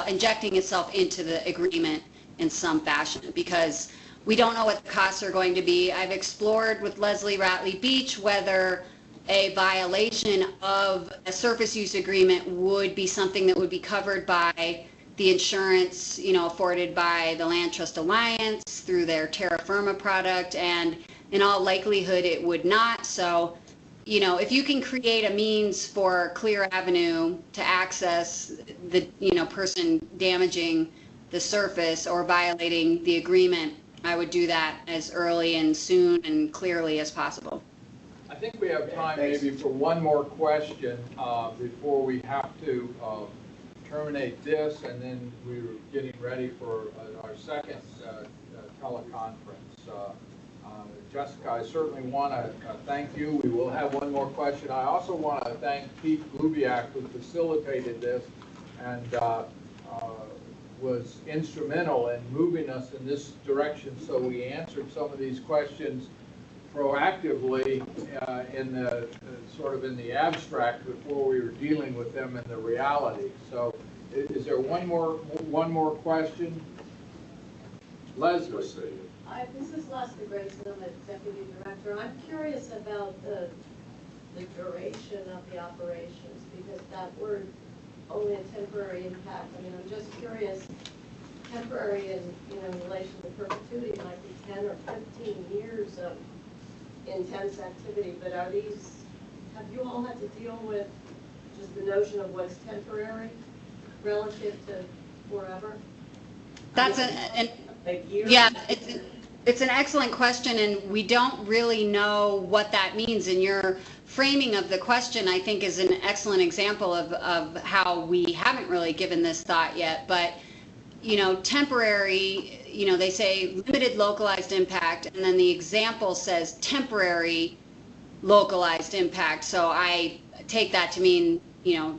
injecting itself into the agreement in some fashion, because we don't know what the costs are going to be. I've explored with Leslie Ratley Beach whether a violation of a surface use agreement would be something that would be covered by the insurance, afforded by the Land Trust Alliance through their terra firma product, and in all likelihood it would not. So, if you can create a means for clear avenue to access the, person damaging the surface or violating the agreement, I would do that as early and soon and clearly as possible. I think we have time maybe for one more question before we have to terminate this, and then we're getting ready for our second teleconference. Jessica, I certainly want to thank you. We will have one more question. I also want to thank Pete Glubiak, who facilitated this and was instrumental in moving us in this direction, so we answered some of these questions proactively in the in the abstract before we were dealing with them in the reality. So is there one more question? Leslie. This is Leslie Grayson, I'm the Deputy Director. I'm curious about the duration of the operations, because that word, only a temporary impact. I mean, I'm just curious, temporary in relation to perpetuity might be 10 or 15 years of intense activity, but have you all had to deal with just the notion of what's temporary relative to forever? That's it's an excellent question, and we don't really know what that means. And your framing of the question, I think, is an excellent example of how we haven't really given this thought yet. But, temporary, they say limited localized impact, and then the example says temporary localized impact. So I take that to mean,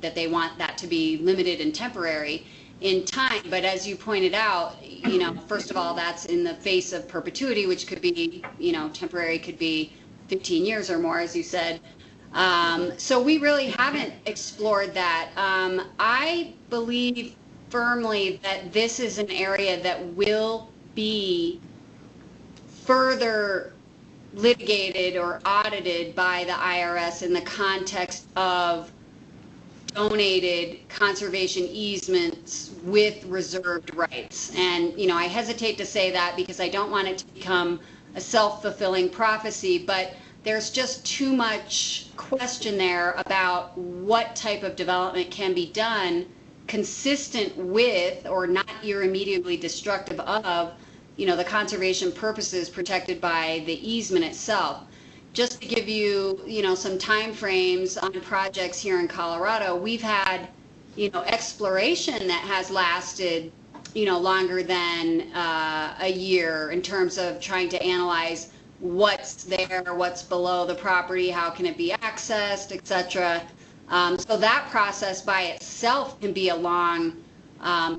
that they want that to be limited and temporary in time. But as you pointed out, first of all, that's in the face of perpetuity, which could be, temporary could be 15 years or more, as you said. So we really haven't explored that. I believe firmly that this is an area that will be further litigated or audited by the IRS in the context of donated conservation easements with reserved rights. And, I hesitate to say that because I don't want it to become a self-fulfilling prophecy, but there's just too much question there about what type of development can be done consistent with, or not irremediably destructive of, the conservation purposes protected by the easement itself. Just to give you, some time frames on projects here in Colorado, we've had, exploration that has lasted, longer than a year in terms of trying to analyze what's there, what's below the property, how can it be accessed, etc. So that process by itself can be a long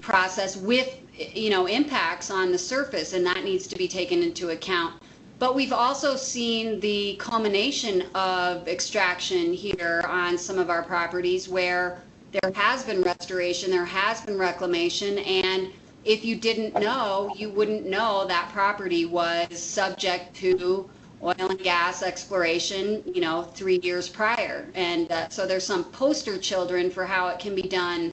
process with, impacts on the surface, and that needs to be taken into account. But we've also seen the culmination of extraction here on some of our properties where there has been restoration, there has been reclamation, and if you didn't know, you wouldn't know that property was subject to oil and gas exploration, 3 years prior. And so there's some poster children for how it can be done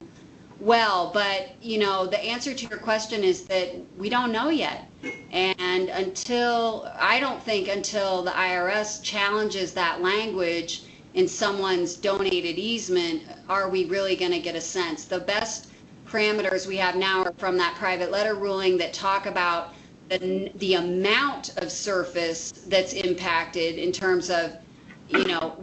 well. But, the answer to your question is that we don't know yet. And I don't think until the IRS challenges that language in someone's donated easement, are we really going to get a sense. The best parameters we have now are from that private letter ruling that talk about the amount of surface that's impacted in terms of,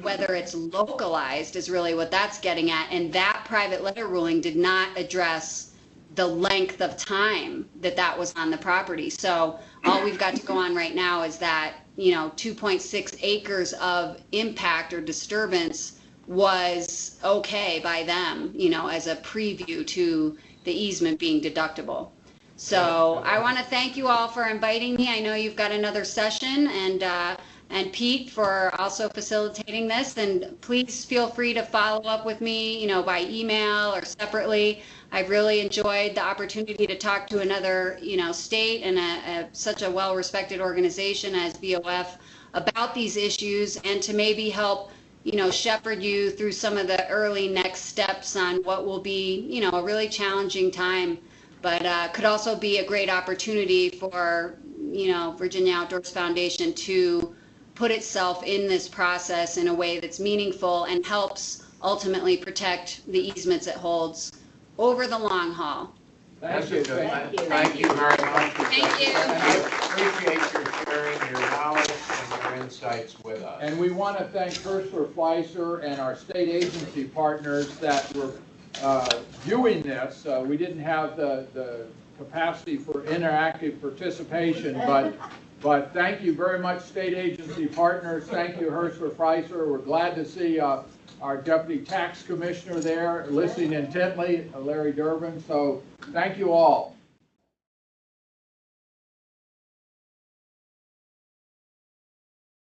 whether it's localized is really what that's getting at. And that private letter ruling did not address the length of time that was on the property. So all we've got to go on right now is that, 2.6 acres of impact or disturbance was okay by them, as a preview to the easement being deductible. So I want to thank you all for inviting me. I know you've got another session, and and Pete for also facilitating this. And please feel free to follow up with me, you know, by email or separately. I've really enjoyed the opportunity to talk to another, you know, state and such a well-respected organization as BOF about these issues, and to maybe help, you know, shepherd you through some of the early next steps on what will be, you know, a really challenging time, but could also be a great opportunity for, you know, Virginia Outdoors Foundation to put itself in this process in a way that's meaningful and helps ultimately protect the easements it holds over the long haul. Thank you. Thank you very much. Thank you. And I appreciate your sharing your knowledge and your insights with us. And we want to thank Herschler Fleischer and our state agency partners that were viewing this. We didn't have the capacity for interactive participation, but thank you very much, state agency partners. Thank you, Herschler Fleischer. We're glad to see our deputy tax commissioner there listening intently, Larry Durbin. So thank you all.